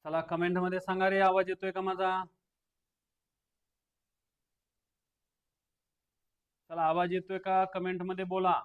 चला कमेंट मध्ये सांगा रे, आवाज येतोय का माझा? चला आवाज येतोय का, कमेंट मध्ये बोला.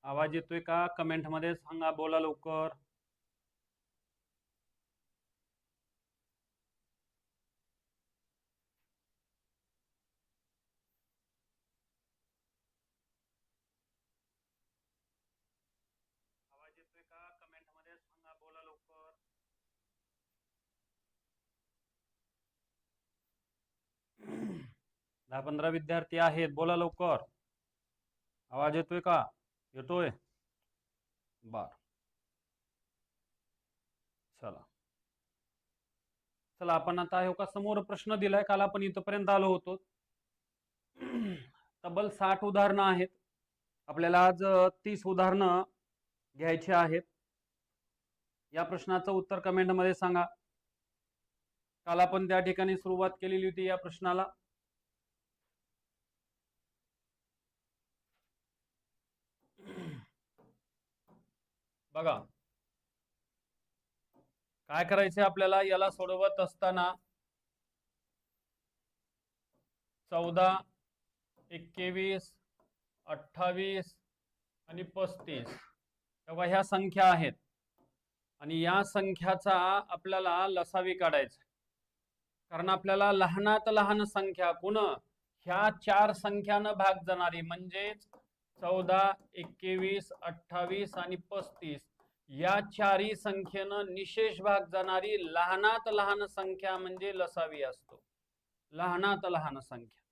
आवाज येतोय का, कमेंट मध्ये सांगा, बोला लवकर. आवाज येतोय का, कमेंट मध्ये सांगा, बोला लवकर. 10-15 विद्यार्थी आहेत, बोला लवकर. आवाज येतोय का? येतोय? बर, चला चला आपण आता हे का समोर प्रश्न दिलाय, काल आपण इथपर्यंत आलो होतो. तब्बल 60 उदाहरणं आहेत. आपल्याला आज 30 उदाहरणं घ्यायची आहेत. या प्रश्नाचं उत्तर कमेंट मध्ये सांगा. काल आपण त्या ठिकाणी सुरुवात केलेली होती या प्रश्नाला. बघा काय करायचंय आपल्याला, याला सोडवत असताना 14, 21, 28 आणि 35 तेव्हा ह्या संख्या आहेत आणि या संख्याचा आपल्याला लसावी काढायचा. कारण आपल्याला लहानात लहान संख्या कोण ह्या 4 संख्यानं भाग जाणारी म्हणजेच 14, 21, 28 आणि 35 या 4ही संख्येनं निशेष भाग जाणारी लहानात लहान संख्या म्हणजे लसावी असतो. लहानात लहान संख्या.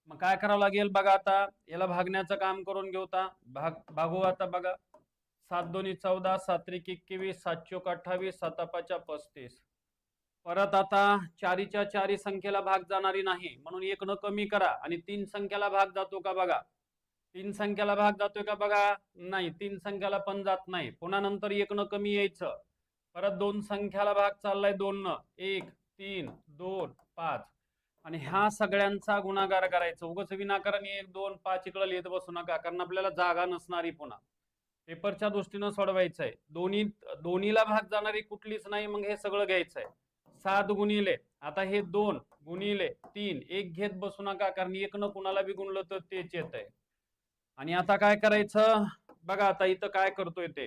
मग काय करावं लागेल बघा, आता याला भागण्याचं काम करून घेऊ. भागू आता बघा. 7 2 14, 7 3 21, 7 4 28, 7 5 35. परत आता 4च्या 4ही संख्येला भाग जाणारी नाही म्हणून 1 न कमी करा आणि 3 संख्याला भाग जातो का बघा. 3 संख्याला भाग जातोय का बघा. नाही, 3 संख्याला पण जात नाही. पुन्हा नंतर 1 न कमी यायचं. परत 2 संख्याला भाग चाललाय 2 न. 1 3 2 5 आणि ह्या सगळ्यांचा गुणाकार करायचा. उगाच विनाकारण 1 2 5 इकडे लिहित बसू नका, कारण आपल्याला जागा नसणारी. पुन्हा पेपरच्या दृष्टीनं सोडवायचंय. दोन्हीला भाग जाणारी कुठलीच नाही, मग हे सगळं घ्यायचंय. 7 गुणिले आता हे 2 गुणिले 3 1 घेत बसू नका, कारण 1 न कुणाला बी गुणलं तर तेच येत आहे. आणि आता काय करायचं बघा, आता इथं काय करतोय ते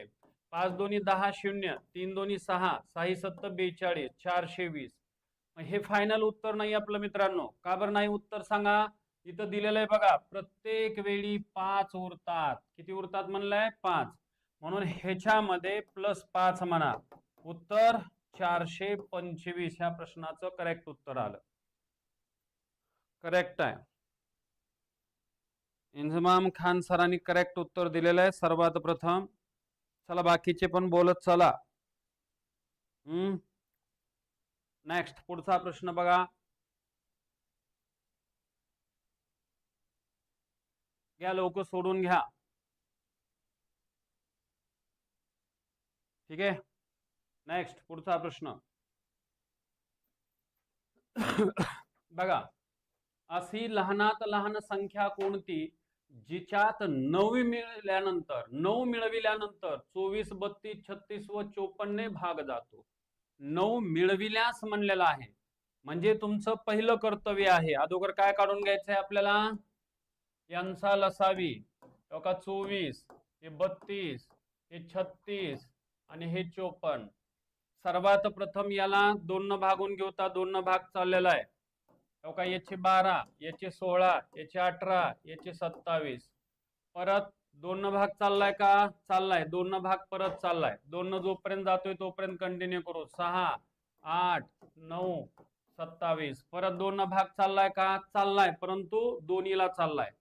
5 2 10 0, 3 2 6, 6 7 42, 420. हे फायनल उत्तर नाही आपलं मित्रांनो. का बरं नाही उत्तर सांगा. इथं दिलेलं आहे बघा, प्रत्येक वेळी 5 उरतात. किती उरतात म्हणलंय? 5. म्हणून ह्याच्यामध्ये +5 म्हणा. उत्तर 425 ह्या प्रश्नाचं करेक्ट उत्तर आलं. करेक्ट आहे. इंजमाम खान सरांनी करेक्ट उत्तर दिलेलं आहे सर्वात प्रथम. चला बाकीचे पण बोलत चला. नेक्स्ट पुढचा प्रश्न बघा. घ्या लोक सोडून घ्या. ठीक आहे. नेक्स्ट पुढचा प्रश्न बघा. अशी लहानात लहान संख्या कोणती जिच्यात 9 मिळविल्यानंतर 24, 32, 36 व 54 भाग जातो. 9 मिळविल्यास म्हणलेला आहे, म्हणजे तुमचं पहिलं कर्तव्य आहे. अगोदर काय काढून घ्यायचंय आपल्याला? यांचा लसावी. का 24, हे 32, हे 36 आणि हे 54. सर्वात प्रथम याला 2 न भागून घेऊता. 2 न भाग चाललेला आहे. का याचे 12, याचे 16, याचे 18, याचे 27. परत 2 न भाग चाललाय का? चाललाय. 2 न भाग परत चाललाय. 2 न जोपर्यंत जातोय तोपर्यंत कंटिन्यू करू. 6 8 9 27. परत 2 न भाग चाललाय का? चाललाय, परंतु दोन्हीला चाललाय.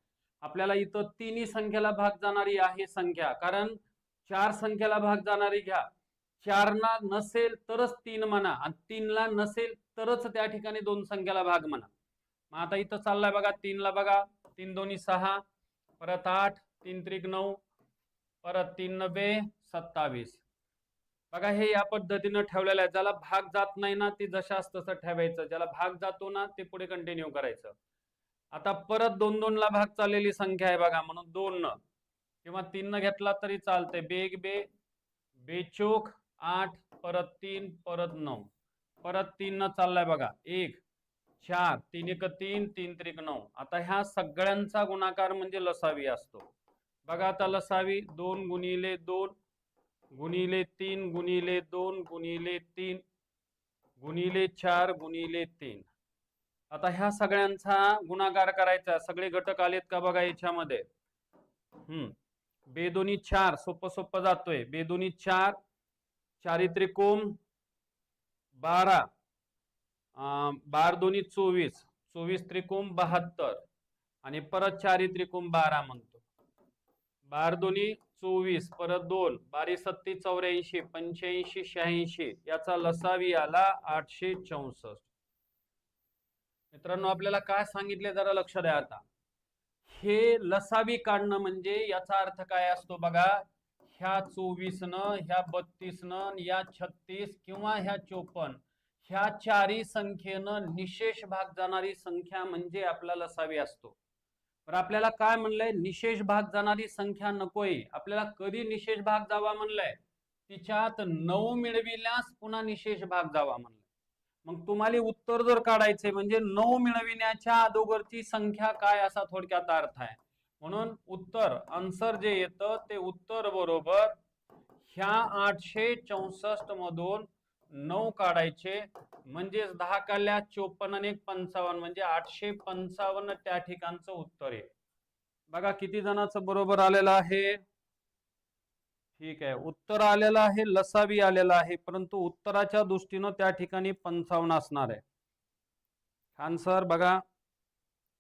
आपल्याला इथं तिन्ही संख्येला भाग जाणारी आहे संख्या, कारण 4 संख्येला भाग जाणारी घ्या. 4ला नसेल तरच 3 म्हणा आणि 3ला नसेल तरच त्या ठिकाणी 2 संख्याला भाग म्हणा. मग आता इथं चाललाय बघा 3ला बघा 3 दोन्ही 6 परत 8 3 त्रिक 9 परत 3 नव्वे 27. बघा हे या पद्धतीनं ठेवलेलं आहे. ज्याला भाग जात नाही ना ते जशास तसं ठेवायचं, ज्याला भाग जातो ना ते पुढे कंटिन्यू करायचं. आता परत 2 ला भाग चाललेली संख्या आहे बघा, म्हणून 2 न किंवा 3 न घेतला तरी चालतंय. बेग बे बेचोक 8 परत 3 परत 9 परत 3 न चाललाय बघा 1 4 3 1 3 3 त्रिक 9. आता ह्या सगळ्यांचा गुणाकार म्हणजे लसावी असतो. बघा आता लसावी 2 गुणिले 2 गुणिले 3 गुणिले 2 गुणिले 3 गुणिले 4 गुणिले 3. आता ह्या सगळ्यांचा गुणाकार करायचा. सगळे घटक आलेत का बघा याच्यामध्ये. बेदोनी 4 सोपं सोपं जातोय. बेदोनी 4 4 त्रिकोण 12 12 दोन्ही 24 24 त्रिकोण 72 आणि परत 4 त्रिकोण 12 म्हणतो. 12 दोन्ही 24 परत 2 12 सत्ती 84 85 86 याचा लसावी आला 864. मित्रांनो आपल्याला काय सांगितले जरा लक्ष द्या. आता हे लसावी काढणं म्हणजे याचा अर्थ काय असतो बघा. ह्या 24 न ह्या 32 न या 36 किंवा ह्या 54 ह्या चारही संख्येनं निशेष भाग जाणारी संख्या म्हणजे आपला लसावी असतो. तर आपल्याला काय म्हणलंय, निशेष भाग जाणारी संख्या नकोय. आपल्याला कधी निशेष भाग जावा म्हणलंय, तिच्यात 9 मिळविल्यास पुन्हा निशेष भाग जावा म्हणलंय. मग तुम्हाला उत्तर जर काढायचे म्हणजे 9 मिळविण्याच्या अगोदरची संख्या काय असा थोडक्यात अर्थ आहे. म्हणून उत्तर आन्सर जे येतं ते उत्तर बरोबर ह्या 864 मधून 9 काढायचे म्हणजे 10 काढल्या 54 आणि 55 म्हणजे 855 त्या ठिकाणचं उत्तर आहे. बघा किती जणांचं बरोबर आलेलं आहे. ठीक आहे, उत्तर आलेलं आहे लसावी आलेला आहे, परंतु उत्तराच्या दृष्टीनं त्या ठिकाणी 55 असणार आहे. खान सर बघा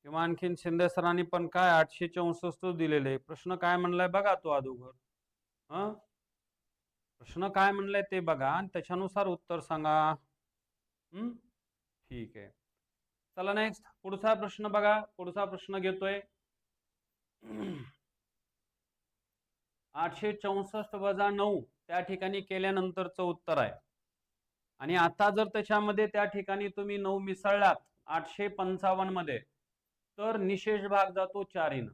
किंवा आणखीन शिंदे सरांनी पण काय 864 दिलेले. प्रश्न काय म्हणलाय बघा तो अगोदर. प्रश्न काय म्हणलाय ते बघा आणि त्याच्यानुसार उत्तर सांगा. ठीक आहे, चला नेक्स्ट पुढचा प्रश्न बघा. पुढचा प्रश्न घेतोय 864 वजा 9 त्या ठिकाणी केल्यानंतरचं उत्तर आहे. आणि आता जर त्याच्यामध्ये त्या ठिकाणी तुम्ही 9 मिसळलात 855 मध्ये तर निशेष भाग जातो 4 न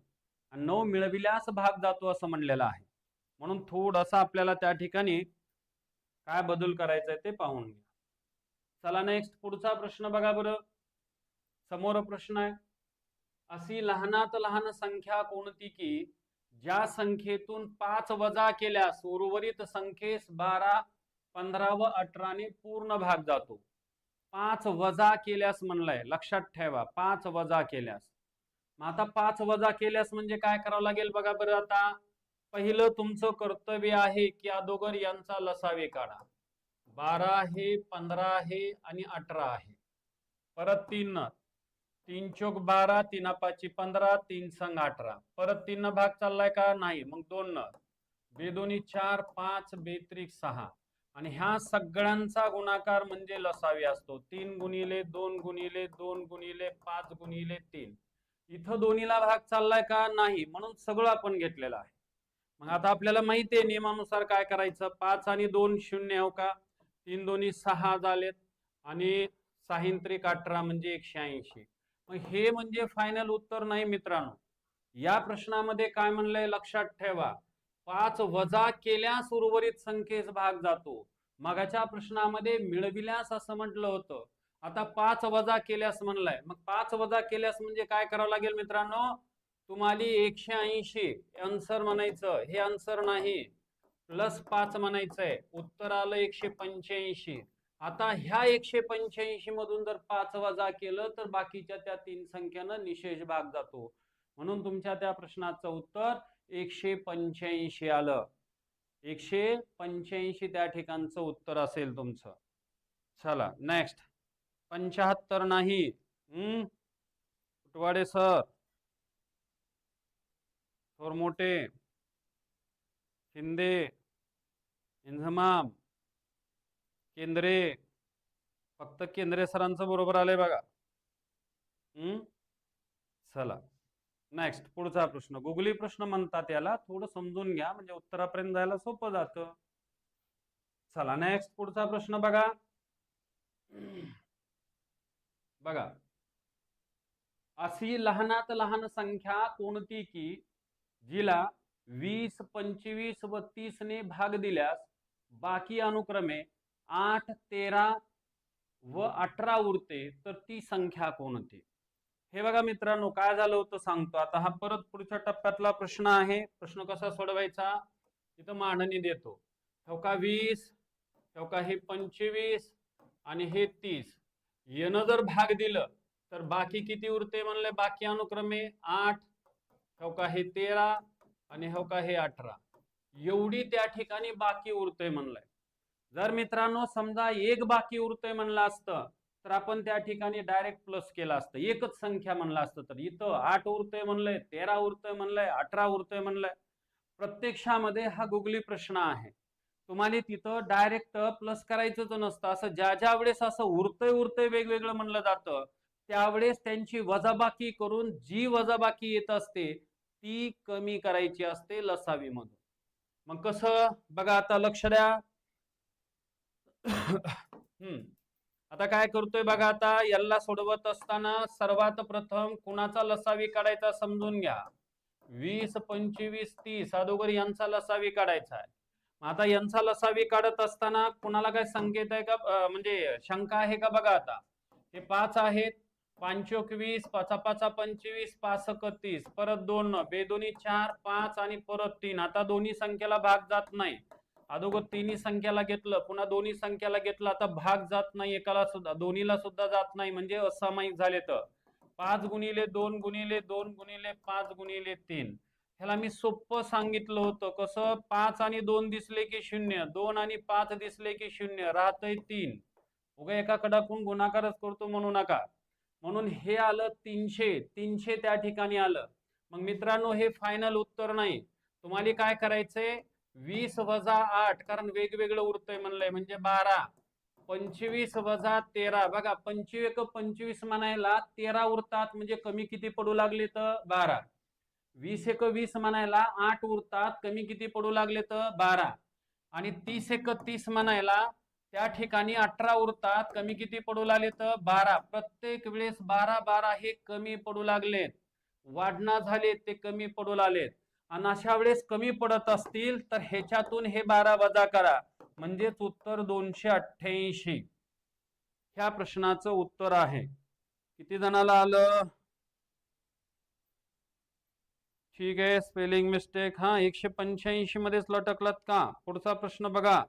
आणि 9 मिळविल्यास भाग जातो असं म्हणलेलं आहे. म्हणून थोडासा आपल्याला त्या ठिकाणी काय बदल करायचा आहे ते पाहून घ्या. चला नेक्स्ट पुढचा प्रश्न बघा बरं. समोर प्रश्न आहे, अशी लहानात लहान संख्या कोणती की ज्या संख्येतून 5 वजा केल्यास उर्वरित संख्येस 12 15 व 18 ने पूर्ण भाग जातो. 5 वजा केल्यास म्हणलंय, लक्षात ठेवा 5 वजा केल्यास. मग आता 5 वजा केल्यास म्हणजे काय करावं लागेल बघा बरं. आता पहिलं तुमचं कर्तव्य आहे की अगोदर यांचा लसावी काढा. 12 आहे 15 आहे आणि 18 आहे. परत 3 3 चौक 12 3 5 15 3 संग 18 परत 3 भाग चाललाय का नाही. मग 2 बेदोनी 4 5 बेत्रिक 6 आणि ह्या सगळ्यांचा गुणाकार म्हणजे लसावी असतो. 3 गुणिले 2 गुणिले 2 गुणिले 5 गुणिले 3. इथं दोन्हीला भाग चाललाय का नाही, म्हणून सगळं आपण घेतलेलं आहे. मग आता आपल्याला माहिती आहे नियमानुसार काय करायचं. 5 आणि 2 0 हो का. 3 दोन्ही 6 झालेत आणि 6 त्रिक 18 म्हणजे 180. मग हे म्हणजे फायनल उत्तर नाही मित्रांनो. या प्रश्नामध्ये काय म्हणलंय लक्षात ठेवा, 5 वजा केल्यास उर्वरित संख्येस भाग जातो. मगाच्या प्रश्नामध्ये मिळविल्यास असं म्हटलं होतं. आता 5 वजा केल्यास म्हणलंय. मग 5 वजा केल्यास म्हणजे काय करावं लागेल मित्रांनो, तुम्हाला 180 आन्सर म्हणायचं. हे आन्सर नाही, प्लस 5 म्हणायचंय. उत्तर आलं 185. आता ह्या 185 मधून जर 5 वजा केलं तर बाकीच्या त्या 3 संख्यानं निशेष भाग जातो. म्हणून तुमच्या त्या प्रश्नाचं उत्तर 185 आलं. 185 त्या ठिकाणचं उत्तर असेल तुमचं. चला नेक्स्ट 75 नाही. कुटवाडे सर, थोरमोटे, शिंदे, इंझमाम, केंद्रे, फक्त केंद्रे सरांचं बरोबर आलंय बघा. चला नेक्स्ट पुढचा प्रश्न. गुगली प्रश्न म्हणतात याला, थोडं समजून घ्या म्हणजे उत्तरापर्यंत जायला सोपं जातं. चला नेक्स्ट पुढचा प्रश्न बघा. बघा, अशी लहानात लहान संख्या कोणती की जिला 20, 25 व 30 ने भाग दिल्यास बाकी अनुक्रमे 8, 13 व 18 उरते, तर ती संख्या कोणती? हे बघा मित्रांनो, काय झालं होतं सांगतो. आता हा परत पुढच्या टप्प्यातला प्रश्न आहे. प्रश्न कसा सोडवायचा तिथं मांडणी देतो. ठेवका 20, ठेवका हे 25 आणि हे 30. यानं जर भाग दिलं तर बाकी किती उरते म्हणले? बाकी अनुक्रमे 8, ठेवका हे 13 आणि ठेवका हे 18. एवढी त्या ठिकाणी बाकी उरते म्हणलंय. जर मित्रांनो समजा एक बाकी उरतंय म्हणलं असतं तर आपण त्या ठिकाणी डायरेक्ट प्लस केलं असतं, एकच संख्या म्हणलं असतं. तर इथं 8 उरतंय म्हणलंय, 13 उरतंय म्हणलंय, 18 उरतंय म्हणलंय. प्रत्यक्षामध्ये हा गुगली प्रश्न आहे. तुम्हाला तिथं डायरेक्ट प्लस करायचंच नसतं. असं ज्या वेळेस असं उरतंय वेगवेगळं म्हणलं जातं त्यावेळेस त्यांची वजाबाकी करून जी वजाबाकी येत असते ती कमी करायची असते लसावी मधून. मग कसं बघा, आता लक्ष द्या. आता काय करतोय बघा. आता याला सोडवत असताना सर्वात प्रथम कुणाचा लसावी काढायचा समजून घ्या. 20, 25, 30 अगोदर यांचा लसावी काढायचा आहे. आता यांचा लसावी काढत असताना कुणाला काय संकेत आहे का, म्हणजे शंका आहे का? बघा आता हे 5 आहेत, 5 × 20, 5 × 5 = 25, 5 × 30, परत 2 बेदोनी 4, 5 आणि परत 3. आता दोन्ही संख्येला भाग जात नाही. अगोदर तिन्ही संख्याला घेतलं, पुन्हा दोन्ही संख्याला घेतलं, आता भाग जात नाही एकाला सुद्धा, दोन्हीला सुद्धा जात नाही म्हणजे असामायिक झाले. तर 5 × 2 × 2 × 5 × 3. ह्याला मी सोपं सांगितलं होतं. कसं? 5 आणि 2 दिसले की 0, 2 आणि 5 दिसले की 0, राहतंय 3. उगा एका कडाकून गुणाकारच करतो म्हणू नका. म्हणून हे आलं 300. 300 त्या ठिकाणी आलं. मग मित्रांनो हे फायनल उत्तर नाही. तुम्हाला काय करायचंय? 20 - 8, कारण वेगवेगळं उरतंय म्हणलंय म्हणजे 12. 25 - 13. बघा 25 × 25 म्हणायला 13 उरतात म्हणजे कमी किती पडू लागले? तर 12. 20 × 20 म्हणायला 8 उरतात, कमी किती पडू लागले? तर 12. आणि 30 × 30 म्हणायला त्या ठिकाणी 18 उरतात, कमी किती पडू लागले? तर 12. प्रत्येक वेळेस 12 12 हे कमी पडू लागलेत, वाढना झाले ते कमी पडू लागलेत. आणि अशा वेळेस कमी पडत असतील तर ह्याच्यातून हे 12 वजा करा, म्हणजेच उत्तर 288. ह्या प्रश्नाचं उत्तर आहे. किती जणाला आलं? ठीक आहे, स्पेलिंग मिस्टेक. हा 185 मध्येच लटकलात का? पुढचा प्रश्न बघा.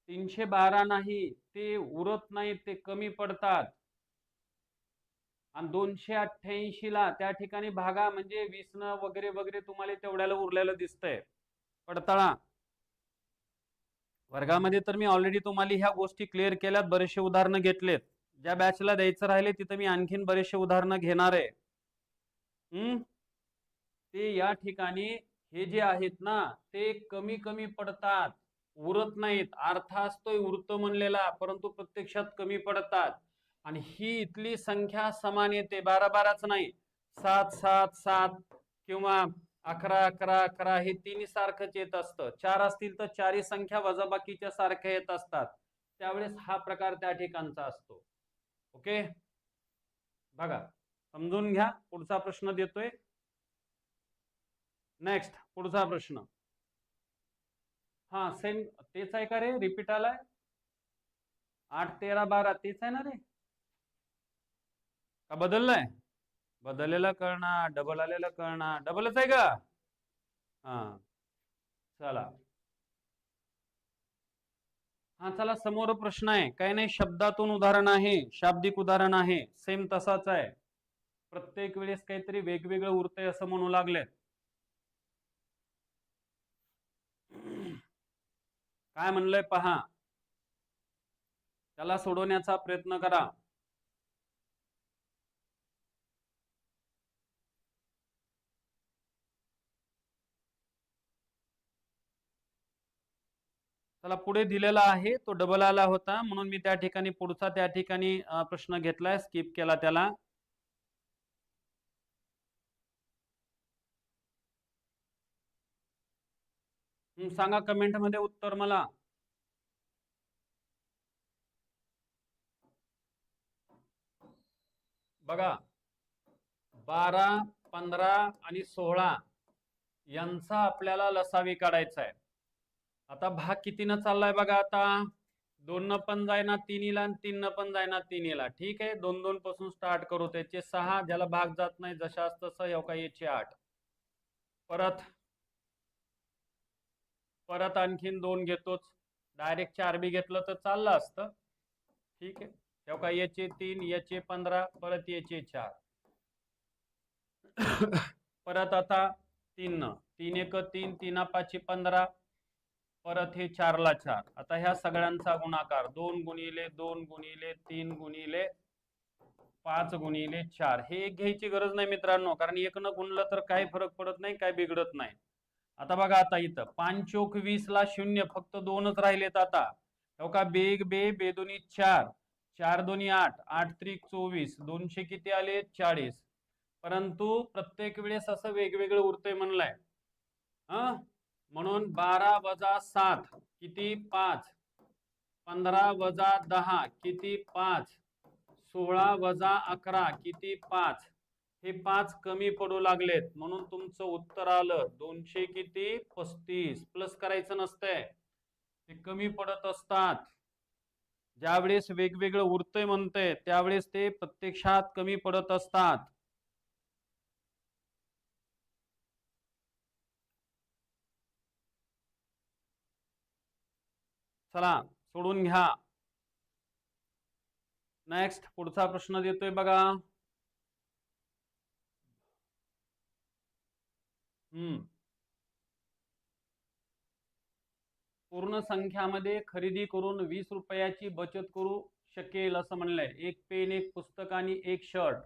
312 नाही, ते उरत नाही, ते कमी पडतात. आणि 288 ला त्या ठिकाणी भागा म्हणजे 20 न वगैरे वगैरे तुम्हाला तेवढ्याला उरलेलं दिसतंय. पडताळा. वर्गामध्ये तर मी ऑलरेडी तुम्हाला ह्या गोष्टी क्लिअर केल्यात, बरेचसे उदाहरणं घेतलेत. ज्या बॅचला द्यायचं राहिले तिथं मी आणखीन बरेचसे उदाहरणं घेणार आहे. ते या ठिकाणी हे जे आहेत ना ते कमी कमी पडतात, उरत नाहीत. अर्थ असतोय उरतो म्हणलेला, परंतु प्रत्यक्षात कमी पडतात. आणि ही इथली संख्या समान येते, 12 12च नाही, 7 7 7 किंवा 11 11 11 हे तिन्ही सारखंच येत असतं. 4 असतील तर चारही संख्या वजाबाकीच्या सारख्या येत असतात. त्यावेळेस हा प्रकार त्या ठिकाणचा असतो. ओके, बघा समजून घ्या. पुढचा प्रश्न देतोय. नेक्स्ट पुढचा प्रश्न. हा सेम तेच आहे का रे? रिपीट आलाय. 8 13 12 तेच आहे ना रे? का बदललाय? बदललेला कळणार, डबल आलेला कळणार. डबलच आहे का? हा चला. हा चला, समोर प्रश्न आहे. काही नाही, शब्दातून उदाहरण आहे, शाब्दिक उदाहरण आहे, सेम तसाच आहे. प्रत्येक वेळेस काहीतरी वेगवेगळं उरतंय असं म्हणू लागले. काय म्हणलंय पहा, त्याला सोडवण्याचा प्रयत्न करा. चला पुढे दिलेला आहे तो डबल आला होता म्हणून मी त्या ठिकाणी पुढचा त्या ठिकाणी प्रश्न घेतलाय, स्किप केला त्याला. सांगा कमेंट मध्ये उत्तर मला. बघा 12, 15 आणि 16 यांचा आपल्याला लसावी काढायचा आहे. आता भाग कितीनं चाललाय बघा. आता 2 न पण जायना 3 ला आणि 3 न पण जायना 3 ला. ठीक आहे, 2 2 पासून स्टार्ट करू. त्याचे 6 ज्याला भाग जात नाही जशास तसं याचे 8. परत आणखीन 2 घेतोच. डायरेक्ट 4 बी घेतलं तर चाललं असतं. ठीक आहे, याचे 3, याचे 15, परत याचे 4. परत आता 3 न 3 1 3, 3 5 15, परत हे 4 ला 4. आता ह्या सगळ्यांचा गुणाकार 2 गुणिले 2 गुणिले 3 गुणिले 5 गुणिले 4. हे एक घ्यायची गरज नाही मित्रांनो, कारण एक न गुणलं तर काही फरक पडत नाही, काय बिघडत नाही. आता बघा, आता इथं 5 चोक 20 ला 0, फक्त 2च राहिलेत. आता हो का, बेग बे बेदोनी 4, 4 दोन्ही 8, 8 त्रिक 24, 200 किती आले 40. परंतु प्रत्येक वेळेस असं वेगवेगळं उरतंय म्हणलंय. म्हणून 12 वजा 7 किती 5, 15 वजा 10 किती 5, 16 वजा 11 किती 5. हे 5 कमी पडू लागलेत म्हणून तुमचं उत्तर आलं 200 किती 35. प्लस करायचं नसतंय, ते कमी पडत असतात. ज्यावेळेस वेगवेगळं उरतंय म्हणतंय त्यावेळेस ते प्रत्यक्षात कमी पडत असतात. चला सोडून घ्या. नेक्स्ट पुढचा प्रश्न देतोय बघा. पूर्ण संख्यामध्ये खरेदी करून 20 रुपयाची बचत करू शकेल असं म्हणलंय. एक पेन, एक पुस्तक आणि एक शर्ट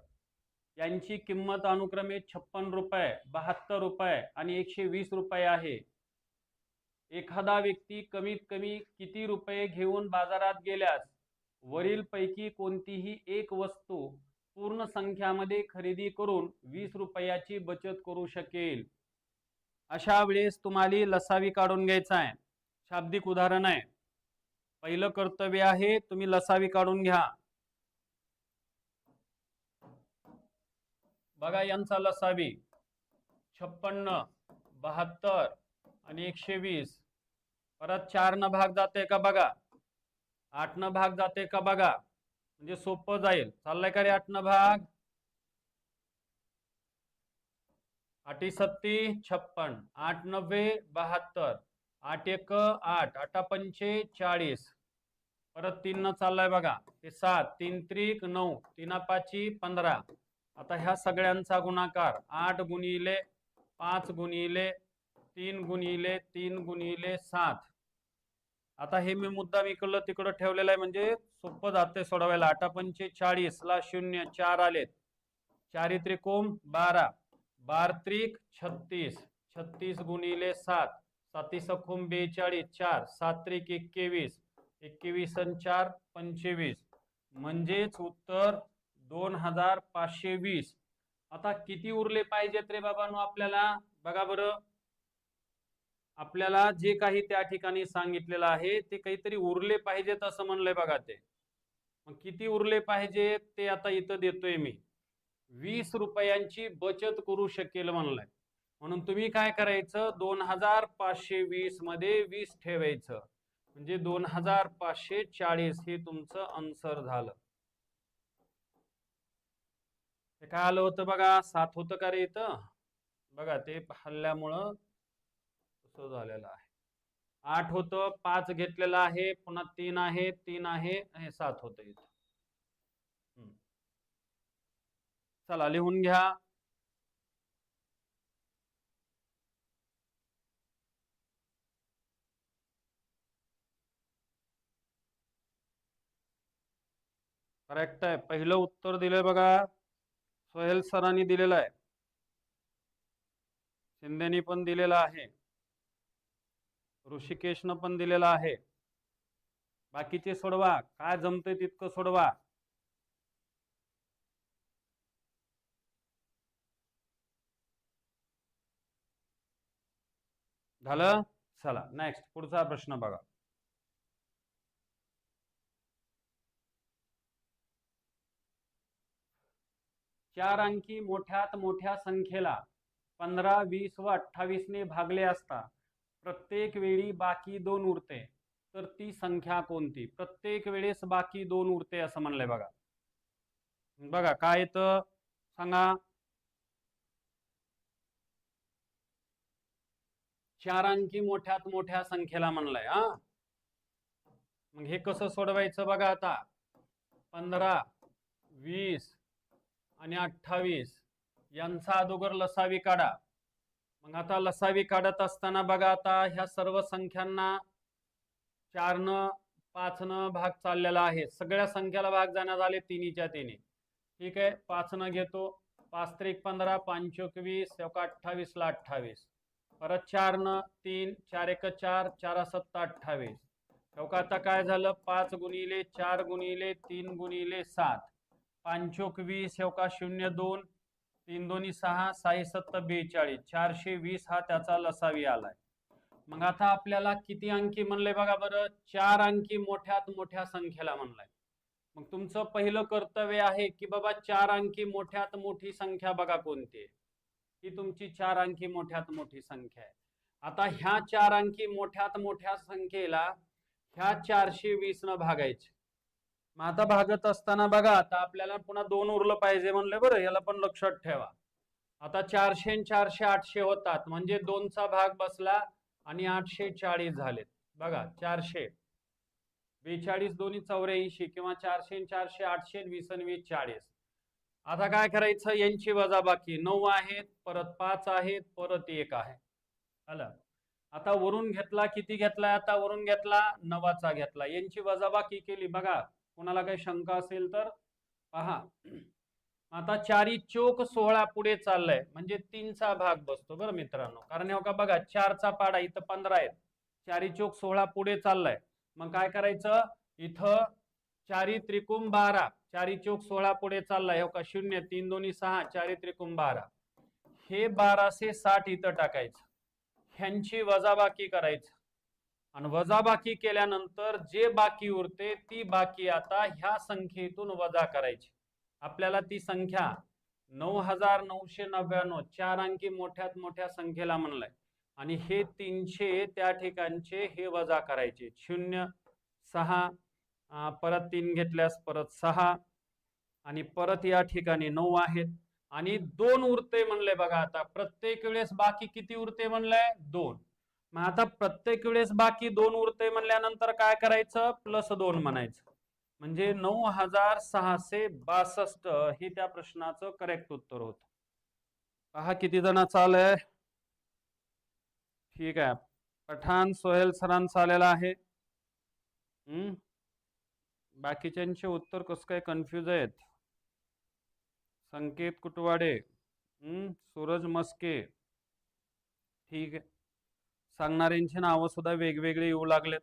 यांची किंमत अनुक्रमे 56 रुपये, 72 रुपये आणि 120 रुपये आहे. एखादा व्यक्ती कमीत कमी किती रुपये घेऊन बाजारात गेल्यास वरील पैकी कोणतीही एक वस्तू पूर्ण संख्यामध्ये खरेदी करून 20 रुपयाची बचत करू शकेल. अशा वेळेस तुम्हाला लसावी काढून घ्यायचा आहे. शाब्दिक उदाहरण आहे. पहिलं कर्तव्य आहे तुम्ही लसावी काढून घ्या. बघा यांचा लसावी 56, 72 आणि 120. परत 4 न भाग जाते का बघा, 8 न भाग जाते का बघा, म्हणजे सोपं जाईल. चाललंय का रे 8 न भाग, 8 सत्ती 56, 8 9 72, 8 1 8, 8 पंचे 40. परत 3 न चाललाय बघा, ते 7, 3 त्रिक 9, 3 5 15. आता ह्या सगळ्यांचा गुणाकार 8 गुणिले 5 गुणिले 3 गुणिले 3 गुणिले 7. आता हे मी मुद्दाम इकडलं तिकडं ठेवलेलं आहे म्हणजे सोपं जाते सोडवायला. 8 पंचे 40 ला 0, 4 आलेत. 4 त्रिकोम 12, 12 त्रिक 36, 36 गुणिले 7, 7 सखोम 42, 4, 7 त्रिक 21, 21 आणि 4 25. म्हणजेच उत्तर 2520. आता किती उरले पाहिजेत रे बाबांनो आपल्याला, बघा बरं. आपल्याला जे काही त्या ठिकाणी सांगितलेलं आहे ते काहीतरी उरले पाहिजेत असं म्हणलंय बघा. ते मग किती उरले पाहिजेत ते आता इथं देतोय मी. 20 रुपयांची बचत करू शकेल म्हणलंय. म्हणून तुम्ही काय करायचं, 2520 मध्ये 20 ठेवायचं म्हणजे 2540 हे तुमचं आन्सर झालं. हे काय आलं होतं बघा, 7 होतं का रे इथं बघा, ते हल्ल्यामुळं तसं झालेलं आहे. 8 होतं, 5 घेतलेलं आहे, पुन्हा 3 आहे, 3 आहे, हे 7 होतं इथं. चला लिहून घ्या. करेक्ट आहे. पहिलं उत्तर दिलंय बघा, सोहेल सरांनी दिलेलं आहे, शिंदेनी पण दिलेलं आहे. ऋषिकेशनं पण दिलेला आहे. बाकीचे सोडवा, काय जमतंय तितकं सोडवा. झालं? चला नेक्स्ट पुढचा प्रश्न बघा. चार अंकी मोठ्यात मोठ्या संख्येला 15, 20 व 28 ने भागले असता प्रत्येक वेळी बाकी 2 उरते, तर ती संख्या कोणती? प्रत्येक वेळेस बाकी 2 उरते असं म्हणलंय बघा. बघा काय येतं सांगा. चार अंकी मोठ्यात मोठ्या संख्येला म्हणलंय. मग हे कसं सोडवायचं बघा आता. 15, 20 आणि 28 यांचा अगोदर लसावी काढा. मग आता लसावी काढत असताना बघा आता ह्या सर्व संख्यांना 4 न 5 न भाग चाललेला आहे. सगळ्या संख्याला भाग जाण्यात आले तिन्हीच्या तिन्ही. ठीक आहे, 5 न घेतो. 5 त्रिक 15, 5 20, 28 ला 28. परत 4 न 3, 4 एक 4, 4 7 28. आता काय झालं 5 गुणिले 4 गुणिले 3 गुणिले 7, 5 20, 0 2, 3 2 6, 6 7 42, 420 हा त्याचा लसावी आलाय. मग आता आपल्याला किती अंकी म्हणले बघा बरं. 4 अंकी मोठ्यात मोठ्या संख्येला म्हणलाय. मग तुमचं पहिलं कर्तव्य आहे की बाबा 4 अंकी मोठ्यात मोठी संख्या बघा कोणती आहे. ही तुमची 4 अंकी मोठ्यात मोठी संख्या आहे. आता ह्या 4 अंकी मोठ्यात मोठ्या संख्येला ह्या 420 न भागायचे. मग आता भागत असताना बघा आता आपल्याला पुन्हा 2 उरलं पाहिजे म्हणलं बरं. याला पण लक्षात ठेवा. आता 400 आणि 400 800 होतात म्हणजे 2चा भाग बसला आणि 840 झालेत. बघा 400 42 दोन्ही 84 किंवा 400 आणि 400 800 20 आणि 20 40. आता काय करायचं यांची वजाबाकी. 9 आहेत, परत 5 आहेत, परत 1 आहे. आलं. आता वरून घेतला किती घेतलाय. आता वरून घेतला 9चा घेतला. यांची वजाबाकी केली. बघा कोणाला काही शंका असेल तर पहा. आता 4 चोक 16 पुढे चाललाय म्हणजे 3चा भाग बसतो बरं मित्रांनो. कारण हे बघा 4चा पाडा इथं 15 आहेत. 4 चोक 16 पुढे चाललाय. मग काय करायचं इथं 4 त्रिकोण 12, 4 चोक 16 पुढे चाललाय. 0 3 2 6, 4 त्रिकोण 12. हे 1260 इथं टाकायचं. ह्यांची वजाबाकी करायचं आणि वजाबाकी केल्यानंतर जे बाकी उरते ती बाकी आता ह्या संख्येतून वजा करायची. आपल्याला ती संख्या 9999 4 अंकी मोठ्यात मोठ्या संख्येला म्हणलाय आणि हे 300 त्या ठिकाणचे हे वजा करायचे. 0 6, परत 3 घेतल्यास परत 6 आणि परत या ठिकाणी 9 आहेत आणि 2 उरते म्हणले बघा. आता प्रत्येक वेळेस बाकी किती उरते म्हणलंय 2. मग आता प्रत्येक वेळेस बाकी 2 उरते म्हणल्यानंतर काय करायचं +2 म्हणायचं. म्हणजे 9662 हे त्या प्रश्नाचं करेक्ट उत्तर होत. पहा किती जणांचं आलंय. ठीक आहे, पठाण सोहेल सरांचा आलेला आहे. बाकीच्यांचे उत्तर कसं काय कन्फ्यूज आहेत. संकेत कुटवाडे, सूरज मस्के. ठीक आहे, सांगणाऱ्यांची नावं सुद्धा वेगवेगळे येऊ लागलेत.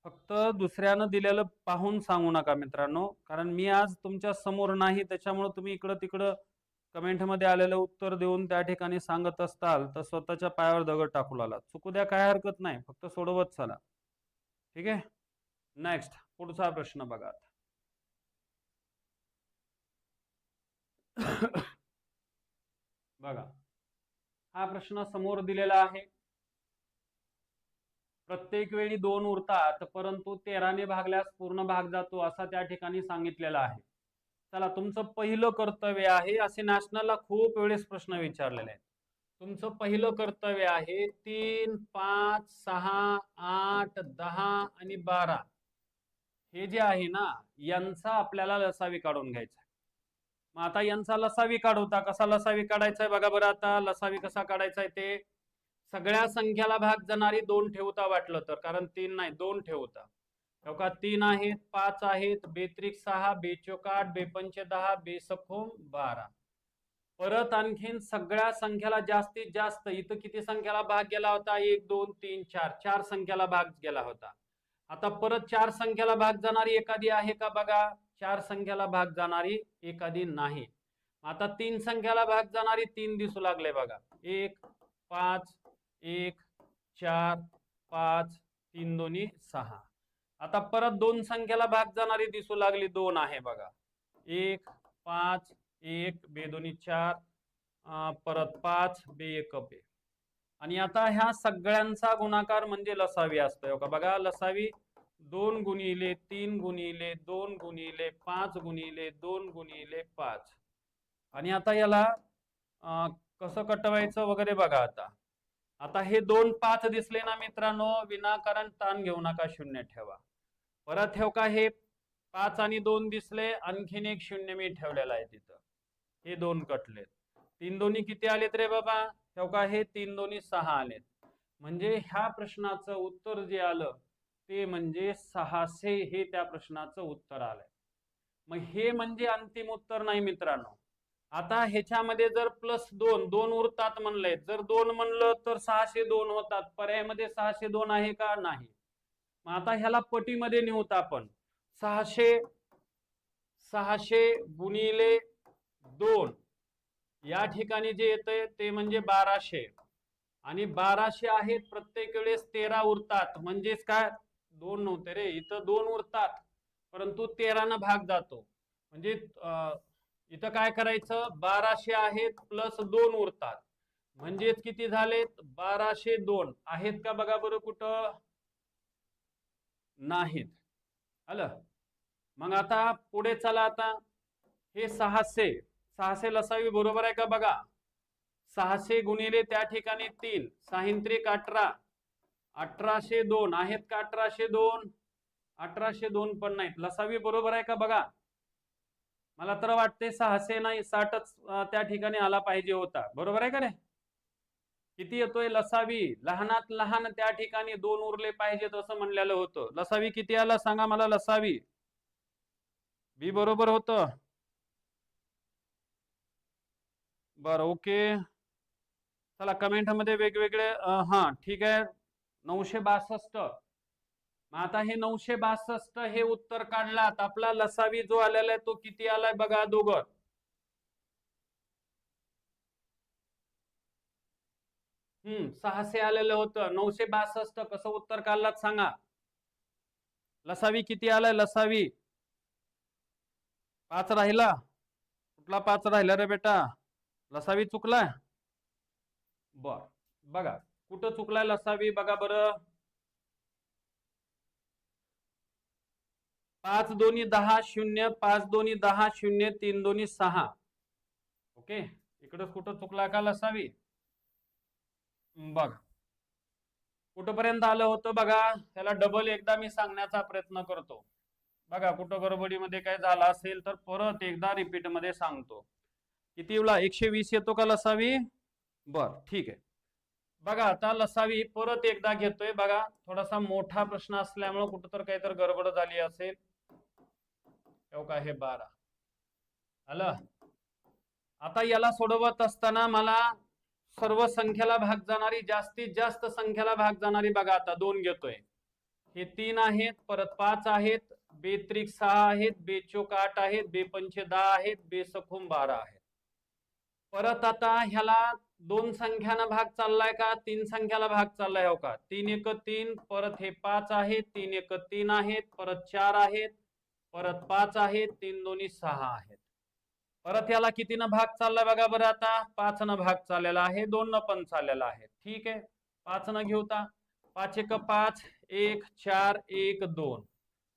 फक्त दुसऱ्यानं दिलेलं पाहून सांगू नका मित्रांनो. कारण मी आज तुमच्या समोर नाही त्याच्यामुळे तुम्ही इकडं तिकडं कमेंटमध्ये आलेलं उत्तर देऊन त्या ठिकाणी सांगत असताल तर स्वतःच्या पायावर दगड टाकू लागला. चुकू द्या काय हरकत नाही, फक्त सोडवत चला. ठीक आहे, नेक्स्ट पुढचा प्रश्न बघा. बघा हा प्रश्न समोर दिलेला आहे. प्रत्येक वेळी 2 उरतात परंतु 13 ने भागल्यास पूर्ण भाग जातो असा त्या ठिकाणी सांगितलेला आहे. चला तुमचं पहिलं कर्तव्य आहे. असे नॅशनलला खूप वेळेस प्रश्न विचारलेले आहेत. तुमचं पहिलं कर्तव्य आहे 3 5 6 8 10 आणि 12 हे जे आहे ना यांचा आपल्याला लसावी काढून घ्यायचा. मग आता यांचा लसावी काढवता. कसा लसावी काढायचा आहे बघा बरं. आता लसावी कसा काढायचा आहे ते सगळ्या संख्याला भाग जाणारी 2 ठेवता वाटलं तर. कारण 3 नाही 2 ठेवता. 3 आहेत 5 आहेत 2 त्रिक 6, 2 चोक 8, 2 पंचे 10, 2 सखोम 12. परत आणखीन सगळ्या संख्याला जास्तीत जास्त इथं किती संख्याला भाग गेला होता? 1 2 3 4 4 संख्याला भाग गेला होता. आता परत 4 संख्याला भाग जाणारी एखादी आहे का बघा? 4 संख्याला भाग जाणारी एखादी नाही. आता 3 संख्याला भाग जाणारी 3 दिसू लागले बघा. 1 5 1 4 5 3 दोन्ही 6. आता परत 2 संख्याला भाग जाणारी दिसू लागली 2 आहे बघा. 1 5 1 बे दोन्ही 4 परत 5 बे 1 बे. आणि आता ह्या सगळ्यांचा गुणाकार म्हणजे लसावी असतो का बघा. लसावी 2 गुणिले 3 गुणिले 2 गुणिले 5 गुणिले 2 गुणिले 5. आणि आता याला कसं कटवायचं वगैरे बघा. आता हे 2 5 दिसले ना मित्रांनो, विनाकारण ताण घेऊ नका, शून्य ठेवा. परत ठेव का हे 5 आणि 2 दिसले, आणखीन एक शून्य मी ठेवलेला आहे तिथं. हे 2 कटलेत. 3 दोन्ही किती आलेत रे बाबा? ठेव का हे 3 दोन्ही 6 आलेत. म्हणजे ह्या प्रश्नाचं उत्तर जे आलं ते म्हणजे 600 हे त्या प्रश्नाचं उत्तर आलंय. मग हे म्हणजे अंतिम उत्तर नाही मित्रांनो. आता ह्याच्यामध्ये जर +2 2 उरतात म्हणलंय, जर 2 म्हणलं तर 602 होतात. पर्यायामध्ये 602 आहे का? नाही. मग आता ह्याला पटीमध्ये नेऊत आपण. 600 गुणिले 2 या ठिकाणी जे येतंय ते म्हणजे 1200. आणि 1200 आहेत, प्रत्येक वेळेस 13 उरतात. म्हणजेच काय? 2 नव्हते रे, इथं 2 उरतात परंतु 13 न भाग जातो. म्हणजे इथं काय करायचं? 1200 आहेत प्लस 2 उरतात. म्हणजेच किती झालेत? 1202 आहेत का बघा बरं कुठं? नाहीत. आलं? मग आता पुढे चला. आता हे 600 लसावी बरोबर आहे का बघा. 600 गुणिले त्या ठिकाणी 3 6 18 1802 आहेत का? 1802 1802 पण नाहीत. लसावी बरोबर आहे का बघा. मला तर वाटते 600 नाही 60च त्या ठिकाणी आला पाहिजे होता. बरोबर आहे का रे? किती येतोय लसावी? लहानात लहान त्या ठिकाणी 2 उरले पाहिजेत असं म्हणलेलं होतं. लसावी किती आला सांगा मला. लसावी बी बरोबर होतं. बरं, ओके. चला कमेंट मध्ये वेगवेगळे. हा ठीक आहे. 962. आता हे 962 हे उत्तर काढलात. आपला लसावी जो आलेला आहे तो किती आलाय बघा दोघं. 600 आलेलं होतं. 962 कसं उत्तर काढलात सांगा. लसावी किती आलाय? लसावी 5 राहिला. कुठला 5 राहिला रे बेटा? लसावी चुकलाय. बर बघा कुठं चुकलाय लसावी बघा बरं. 5 दोन्ही 10 0 5 दोन्ही 10 0 3 दोन्ही 6. ओके, इकडं कुठं चुकला का लसावी? बघा कुठपर्यंत आलं होतं बघा. त्याला डबल एकदा मी सांगण्याचा प्रयत्न करतो. बघा कुठं गडबडीमध्ये काय झालं असेल तर परत एकदा रिपीट मध्ये सांगतो. किती वेळा? 120 येतो का लसावी? बर ठीक आहे. बघा आता लसावी परत एकदा घेतोय बघा. थोडासा मोठा प्रश्न असल्यामुळे कुठं तर काहीतरी गडबड झाली असेल. का हे 12 आलं. आता याला सोडवत असताना मला सर्व संख्याला भाग जाणारी जास्तीत जास्त संख्याला भाग जाणारी बघा. आता 2 घेतोय. हे 3 आहेत, परत 5 आहेत, बेत्रिक 6 आहेत, बेचोक 8 आहेत, बेपंचे 10 आहेत, बेसखोम 12 आहेत. परत आता ह्याला 2 संख्यानं भाग चाललाय का 3 संख्याला भाग चाललाय? हो का. 3 1 3 परत हे 5 आहेत, 3 1 3 आहेत, परत 4 आहेत, परत 5 आहेत, 3 दोन्ही 6 आहेत. परत याला कितीनं भाग चाललाय बघा बरं. आता 5 न भाग चाललेला आहे, 2 न पण चाललेला आहे. ठीक आहे, 5 न घेऊता. 5 1 5 1 4 1 2.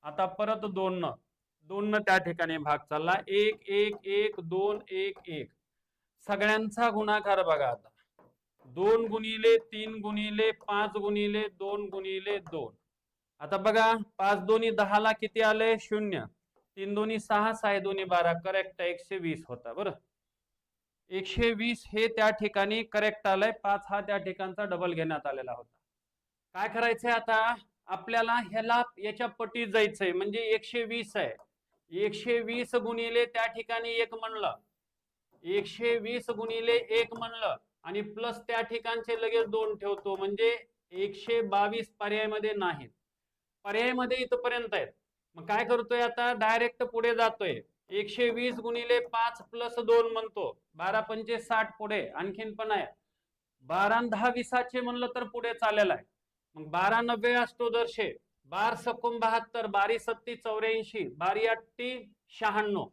आता परत 2 न त्या ठिकाणी भाग चालला. 1 1 1 2 1 1. सगळ्यांचा गुणाकार बघा. आता 2 गुणिले 3 गुणिले 5 गुणिले 2 गुणिले 2. आता बघा 5 दोन्ही 10 ला किती आले? 0. 3 दोन्ही 6 6 दोन्ही 12. करेक्ट 120 होता. बरं 120 हे त्या ठिकाणी करेक्ट आलंय. 5 हा त्या ठिकाणचा डबल घेण्यात आलेला होता. काय करायचंय आता आपल्याला? ह्याला याच्या पटीत जायचंय. म्हणजे 120 आहे. 120 गुणिले त्या ठिकाणी 1 म्हणलं 120 गुणिले 1 म्हणलं आणि प्लस त्या ठिकाणचे लगेच 2 ठेवतो, म्हणजे 122 पर्यायमध्ये नाहीत. पर्यायमध्ये इथपर्यंत आहेत. मग काय करतोय आता, डायरेक्ट पुढे जातोय. 120 गुणिले 5 प्लस 2 म्हणतो, 12 पंचे 60 पुढे आणखीन पण आहे. 12 10 20 म्हणलं तर पुढे चालेल आहे. मग 12 90 असतो दर्शे, 12 सकून 72, 12 सत्ती 84, 12 अट्टी 96,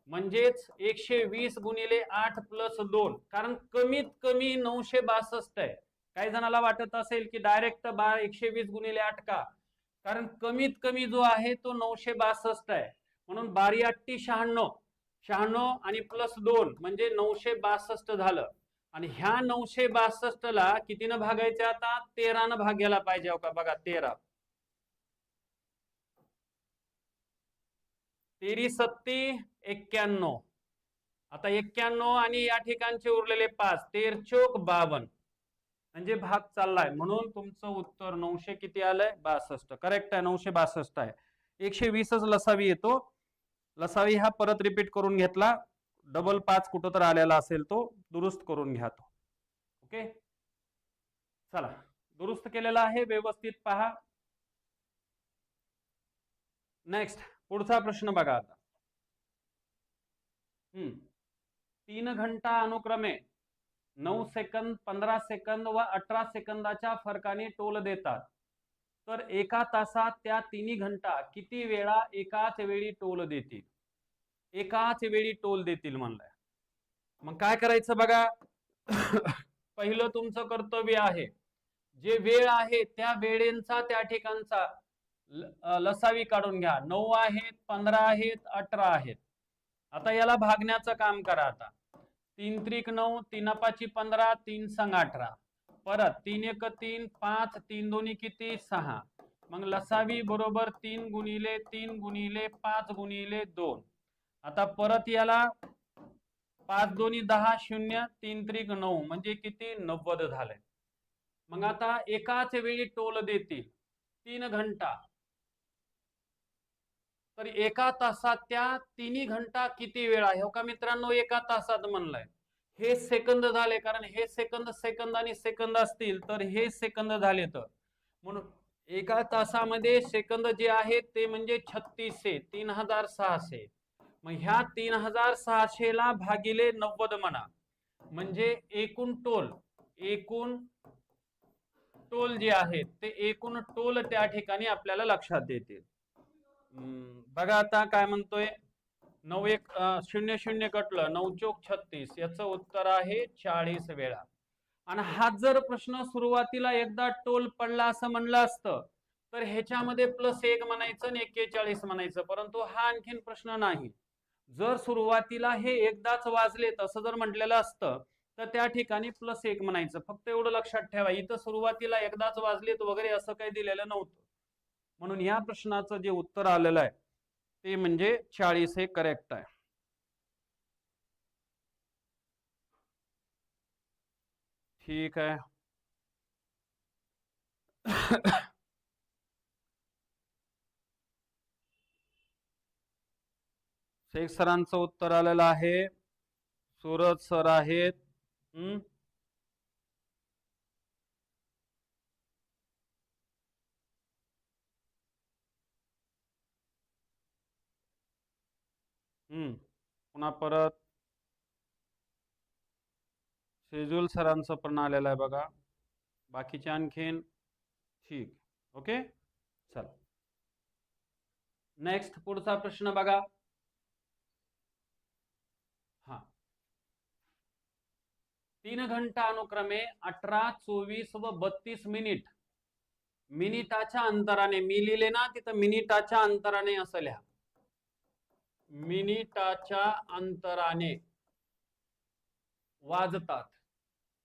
म्हणजेच 120 गुणिले 8 प्लस 2, कारण कमीत कमी 962 आहे. काही जणाला वाटत असेल की डायरेक्ट 120 गुणिले 8 का, कारण कमीत कमी जो आहे तो 962 आहे. म्हणून 12 अट्टी 96, 96 आणि प्लस 2 म्हणजे 962 झालं. आणि ह्या 962 ला कितीनं भागायचं, आता 13 न भागायला पाहिजे. हो का, बघा 13, 13 सत्ती 91, आता 91 आणि या ठिकाणचे उरलेले 5, 13 चोक 52, म्हणजे भाग चाललाय. म्हणून तुमचं उत्तर 900 किती आलंय, 62. करेक्ट आहे, 962 आहे. 120च लसावी येतो. लसावी हा परत रिपीट करून घेतला, डबल 5 कुठं तर आलेला असेल तो दुरुस्त करून घ्या तो. ओके, चला दुरुस्त केलेला आहे, व्यवस्थित पहा. नेक्स्ट पुढचा प्रश्न बघा आता. 3 घंटा अनुक्रमे 9 सेकंद, 15 सेकंद व 18 सेकंदाच्या फरकाने टोल देतात, तर एका तासात त्या तिन्ही घंटा किती वेळा एकाच वेळी टोल देतील. एकाच वेळी टोल देतील म्हणलंय. मग काय करायचं बघा. पहिलं तुमचं कर्तव्य आहे, जे वेळ आहे त्या वेळेंचा त्या ठिकाणचा लसावी काढून घ्या. 9 आहेत, 15 आहेत, 18 आहेत. आता याला भागण्याचं काम करा. आता 3 त्रिक 9, 3 पाची 15, 3 संग 18, परत 3 एक 3, 5, 3 दोन्ही किती 6. मग लसावी बरोबर 3 गुणिले 3 गुणिले 5 गुणिले 2. आता परत याला 5 दोन्ही 10, 0, 3 त्रिक 9, म्हणजे किती 90 झाले. मग आता एकाच वेळी टोल देतील 3 घंटा, तर एका तासात त्या तिन्ही घंटा किती वेळ आहे. हो का मित्रांनो, एका तासात म्हणलंय. हे सेकंद झाले, कारण हे सेकंद सेकंद आणि सेकंद असतील तर हे सेकंद झाले. तर म्हणून एका तासामध्ये सेकंद जे आहेत ते म्हणजे 3600, 3600. मग ह्या 3600 ला भागिले 90 म्हणा, म्हणजे एकूण टोल जे आहेत ते एकूण टोल त्या ठिकाणी आपल्याला लक्षात येते. बघा आता काय म्हणतोय. 9 1 0 0 कटलं, 9 चोक 36, याचं उत्तर आहे 40 वेळा. आणि हा जर प्रश्न सुरुवातीला एकदा टोल पडला असं म्हणलं असतं तर ह्याच्यामध्ये +1 म्हणायचं आणि 41 म्हणायचं, परंतु हा आणखीन प्रश्न नाही. जर सुरुवातीला हे एकदाच वाजले तसं जर म्हटलेलं असतं तर त्या ठिकाणी +1 म्हणायचं. फक्त एवढं लक्षात ठेवा, इथं सुरुवातीला एकदाच वाजलेत वगैरे असं काही दिलेलं नव्हतं. म्हणून या प्रश्नाचं जे उत्तर आलेलं आहे ते म्हणजे 40 हे करेक्ट आहे. ठीक आहे. शेख सरांचं उत्तर आलेलं आहे. सूरज सर आहेत. पुन्हा परत शेजूल सरांचं पण आलेलं आहे बघा. बाकीचे आणखीन ठीक. ओके, चला नेक्स्ट पुढचा प्रश्न बघा. हा 3 घंटा अनुक्रमे 18, 24 व 32 मिनिट मिनिटाच्या अंतराने, मी लिहिले ना तिथं मिनिटाच्या अंतराने असं लिहा, मिनिटाच्या अंतराने वाजतात.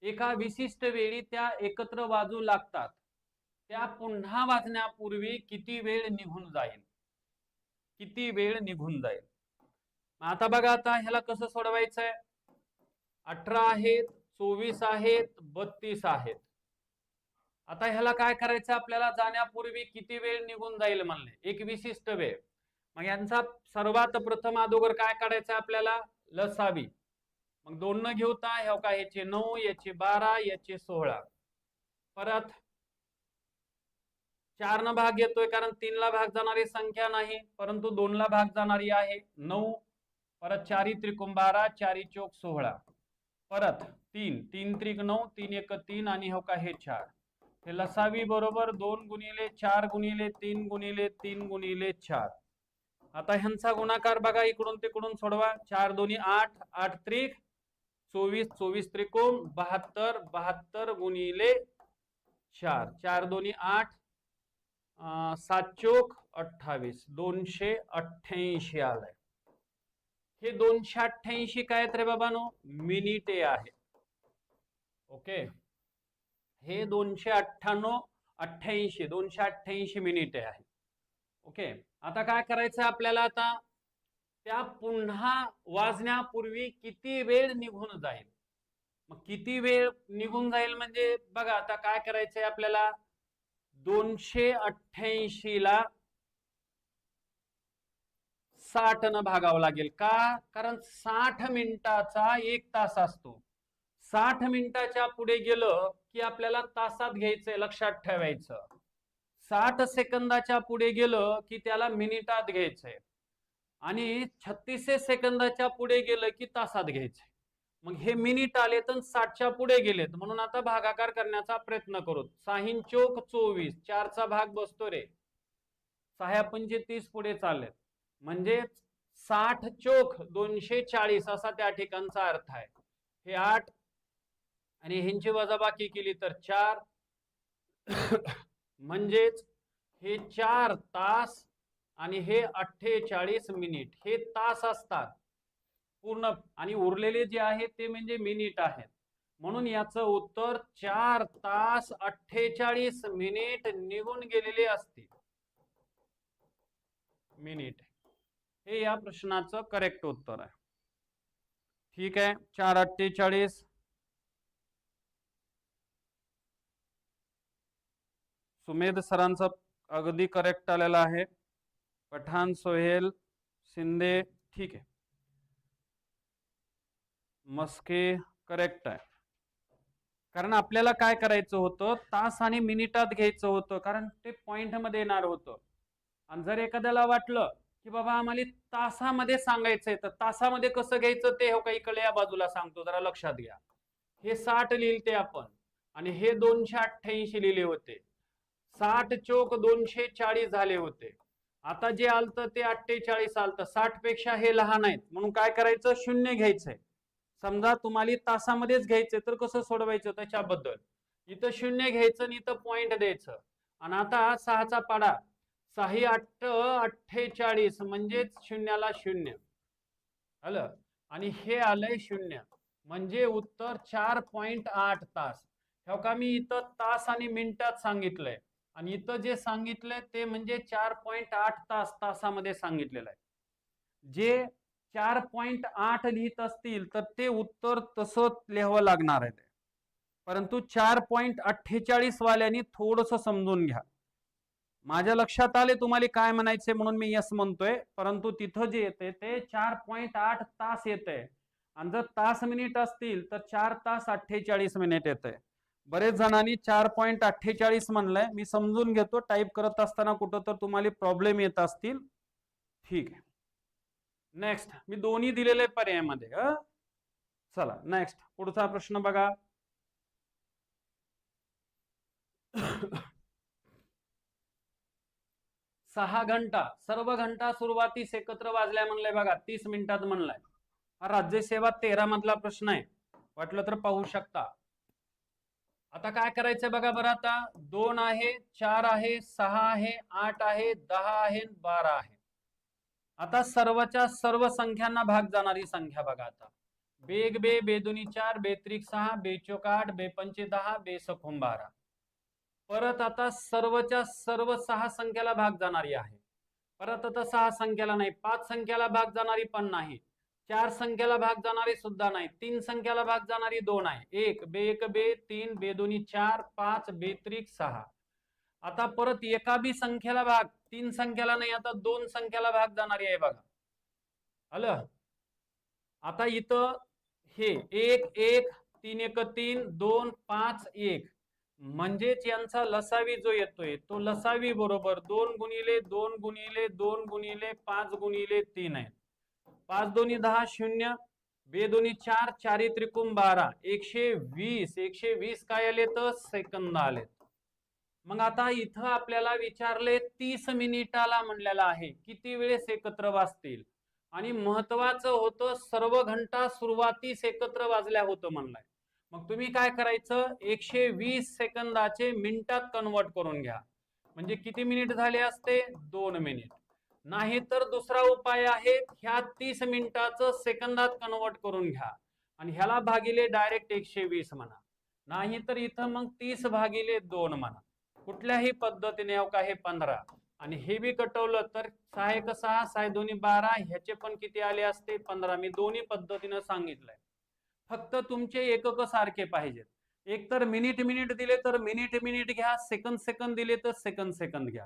एका विशिष्ट वेळी त्या एकत्र वाजू लागतात. त्या पुन्हा वाजण्यापूर्वी किती वेळ निघून जाईल, किती वेळ निघून जाईल. आता बघा, आता ह्याला कसं सोडवायचंय. 18 आहेत, 24 आहेत, 32 आहेत. आता ह्याला काय करायचं, आपल्याला जाण्यापूर्वी किती वेळ निघून जाईल म्हणले, एक विशिष्ट वेळ. मग यांचा सर्वात प्रथम अगोदर काय काढायचं आपल्याला, लसावी. मग 2 न घेता हे का याचे 9, याचे 12, याचे 16. परत 4 न भाग येतोय कारण 3 ला भाग जाणारी संख्या नाही, परंतु 2 ला भाग जाणारी आहे 9. परत 4 त्रिकोण 12, 4 चौक 16. परत 3, 3 त्रिक 9, 3 एक 3 आणि हो का हे 4. हे लसावी बरोबर 2 गुणिले 4 गुणिले 3 गुणिले 3 गुणिले 4. आता ह्यांचा गुणाकार बघा, इकडून तिकडून सोडवा. 4 दोन्ही 8, 8 त्रिक 24, 24 त्रिकोण 72, 72 गुणिले 4, 4 दोन्ही 8, 7 चौक 28, 288 आलाय. हे 288 काय रे बाबानो? मिनिटे आहे. ओके, हे 288 मिनिटे आहे. ओके, आता काय करायचं आपल्याला? आता त्या पुन्हा वाजण्यापूर्वी किती वेळ निघून जाईल? मग किती वेळ निघून जाईल म्हणजे बघा, आता काय करायचंय आपल्याला? 288 ला 60 न भागावं लागेल. का? कारण 60 मिनिटाचा 1 तास असतो. 60 मिनिटाच्या पुढे गेलं की आपल्याला तासात घ्यायचंय, लक्षात ठेवायचं. 60 सेकंदाच्या पुढे गेलं की त्याला मिनिटात घ्यायचंय आणि 36 सेकंदाच्या पुढे गेलं की तासात घ्यायचंय. मग हे मिनिट आले तर 60च्या पुढे गेलेत, म्हणून आता भागाकार करण्याचा प्रयत्न करू. 6 चौक 24, 4चा भाग बसतो रे. 6 पंचे 30 पुढे चाललेत, म्हणजे 60 चौक 240 असा त्या ठिकाणचा अर्थ आहे. हे 8 आणि ह्यांची वजाबाकी केली तर 4, म्हणजेच हे 4 तास आणि हे 48 मिनिट. हे तास असतात पूर्ण, आणि उरलेले जे आहेत ते म्हणजे मिनिट आहेत. म्हणून याचं उत्तर 4 तास 48 मिनिट निघून गेलेले असतील. मिनिट हे या प्रश्नाचं करेक्ट उत्तर आहे. ठीक आहे, 4:48. सुमेध सरांचं अगदी करेक्ट आलेला आहे. पठाण, सोहेल, शिंदे, ठीक आहे. मस्के करेक्ट आहे. कारण आपल्याला काय करायचं होतं? तास आणि मिनिटात घ्यायचं होतं, कारण ते पॉइंट मध्ये येणार होतं. आणि जर एखाद्याला वाटलं की बाबा आम्हाला तासामध्ये सांगायचंय, तर तासामध्ये कसं घ्यायचं ते हो का इकडे या बाजूला सांगतो, जरा लक्षात घ्या. हे 60 लिहिलते आपण आणि हे 288 लिहिले होते. 60 चौक 240 झाले होते. आता जे आलतं ते 48 आलतं. 60 पेक्षा हे लहान आहेत, म्हणून काय करायचं? 0 घ्यायचंय. समजा तुम्हाला तासामध्येच घ्यायचंय तर कसं सोडवायचं त्याच्याबद्दल. इथं 0 घ्यायचं आणि इथं पॉइंट द्यायचं. आणि आता 6चा पाडा, 6 8 48 म्हणजेच 0ला 0 आलं आणि हे आलंय 0, म्हणजे उत्तर 4.8 तास. हो का, मी इथं तास आणि मिनिटात सांगितलंय आणि इथं जे सांगितलंय ते म्हणजे 4.8 तास तासामध्ये सांगितलेलं आहे. जे 4.8 लिहित असतील तर ते उत्तर तसं लिहावं लागणार आहे. परंतु 4.48 वाल्यांनी थोडस समजून घ्या. माझ्या लक्षात आले तुम्हाला काय म्हणायचे म्हणून मी यस म्हणतोय, परंतु तिथं जे येते ते 4.8 तास येते. आणि जर तास मिनिट असतील तर 4 तास 48 मिनिट येते. बरेच जणांनी 4.48 म्हणलंय. मी समजून घेतो, टाईप करत असताना कुठं तर तुम्हाला प्रॉब्लेम येत असतील. ठीक आहे, नेक्स्ट मी दोन्ही दिलेले पर्यायामध्ये. चला नेक्स्ट पुढचा प्रश्न बघा. 6 घंटा सर्व घंटा सुरुवातीस एकत्र वाजल्या म्हणलंय बघा, 30 मिनिटात म्हणलंय. हा राज्यसेवा 13 मधला प्रश्न आहे, वाटलं तर पाहू शकता. आता काय करायचंय बघा बरं. आता 2 आहे, 4 आहे, 6 आहे, 8 आहे, 10 आहे, 12 आहे. आता सर्वच्या सर्व संख्यांना भाग जाणारी संख्या बघा. आता बेग बे, बेदुनी 4, बेत्रिक 6, बेचोक 8, बेपंचे 10, बेसखोम 12. परत आता सर्वच्या सर्व 6 संख्याला भाग जाणारी आहे. परत आता 6 संख्याला नाही, 5 संख्याला भाग जाणारी पण नाही, 4 संख्याला भाग जाणारी सुद्धा नाही, 3 संख्याला भाग जाणारी 2 आहे. 1 बे 1 बे 3 बेदुनी 4 5 बेत्रिक 6. आता परत एका बी संख्याला भाग, 3 संख्याला नाही, आता 2 संख्याला भाग जाणारी आहे बघा. आलं. आता इथं हे 1 1 3 1 3 2 5 1 म्हणजेच यांचा लसावी जो येतोय तो लसावी बरोबर 2 गुणिले 2 गुणिले 2 गुणिले 5 गुणिले 3 आहे. 5 दोन्ही 10 0 बे दोन्ही 4 4 त्रिकोण 12 120 काय आले तर सेकंद आले. मग आता इथं आपल्याला विचारले 30 मिनिटाला म्हणलेला आहे किती वेळेस एकत्र वाजतील आणि महत्वाचं होतं सर्व घंटा सुरुवातीस एकत्र वाजल्या होतं म्हणलाय. मग तुम्ही काय करायचं 120 सेकंदाचे मिनिटात कन्वर्ट करून घ्या. म्हणजे किती मिनिट झाले असते 2 मिनिट. नाही तर दुसरा उपाय आहे ह्या 30 मिनिटाचं सेकंदात कन्वर्ट करून घ्या आणि ह्याला भागिले डायरेक्ट 120 म्हणा. नाही तर इथं मग 30 भागिले 2 म्हणा. कुठल्याही पद्धतीने का हे 15 आणि हे बी कटवलं तर 6 1 6 6 दोन्ही 12 ह्याचे पण किती आले असते 15. मी दोन्ही पद्धतीने सांगितलंय. फक्त तुमचे एकक सारखे पाहिजेत. एक तर मिनिट मिनिट दिले तर मिनिट मिनिट घ्या, सेकंद सेकंद दिले तर सेकंद सेकंद घ्या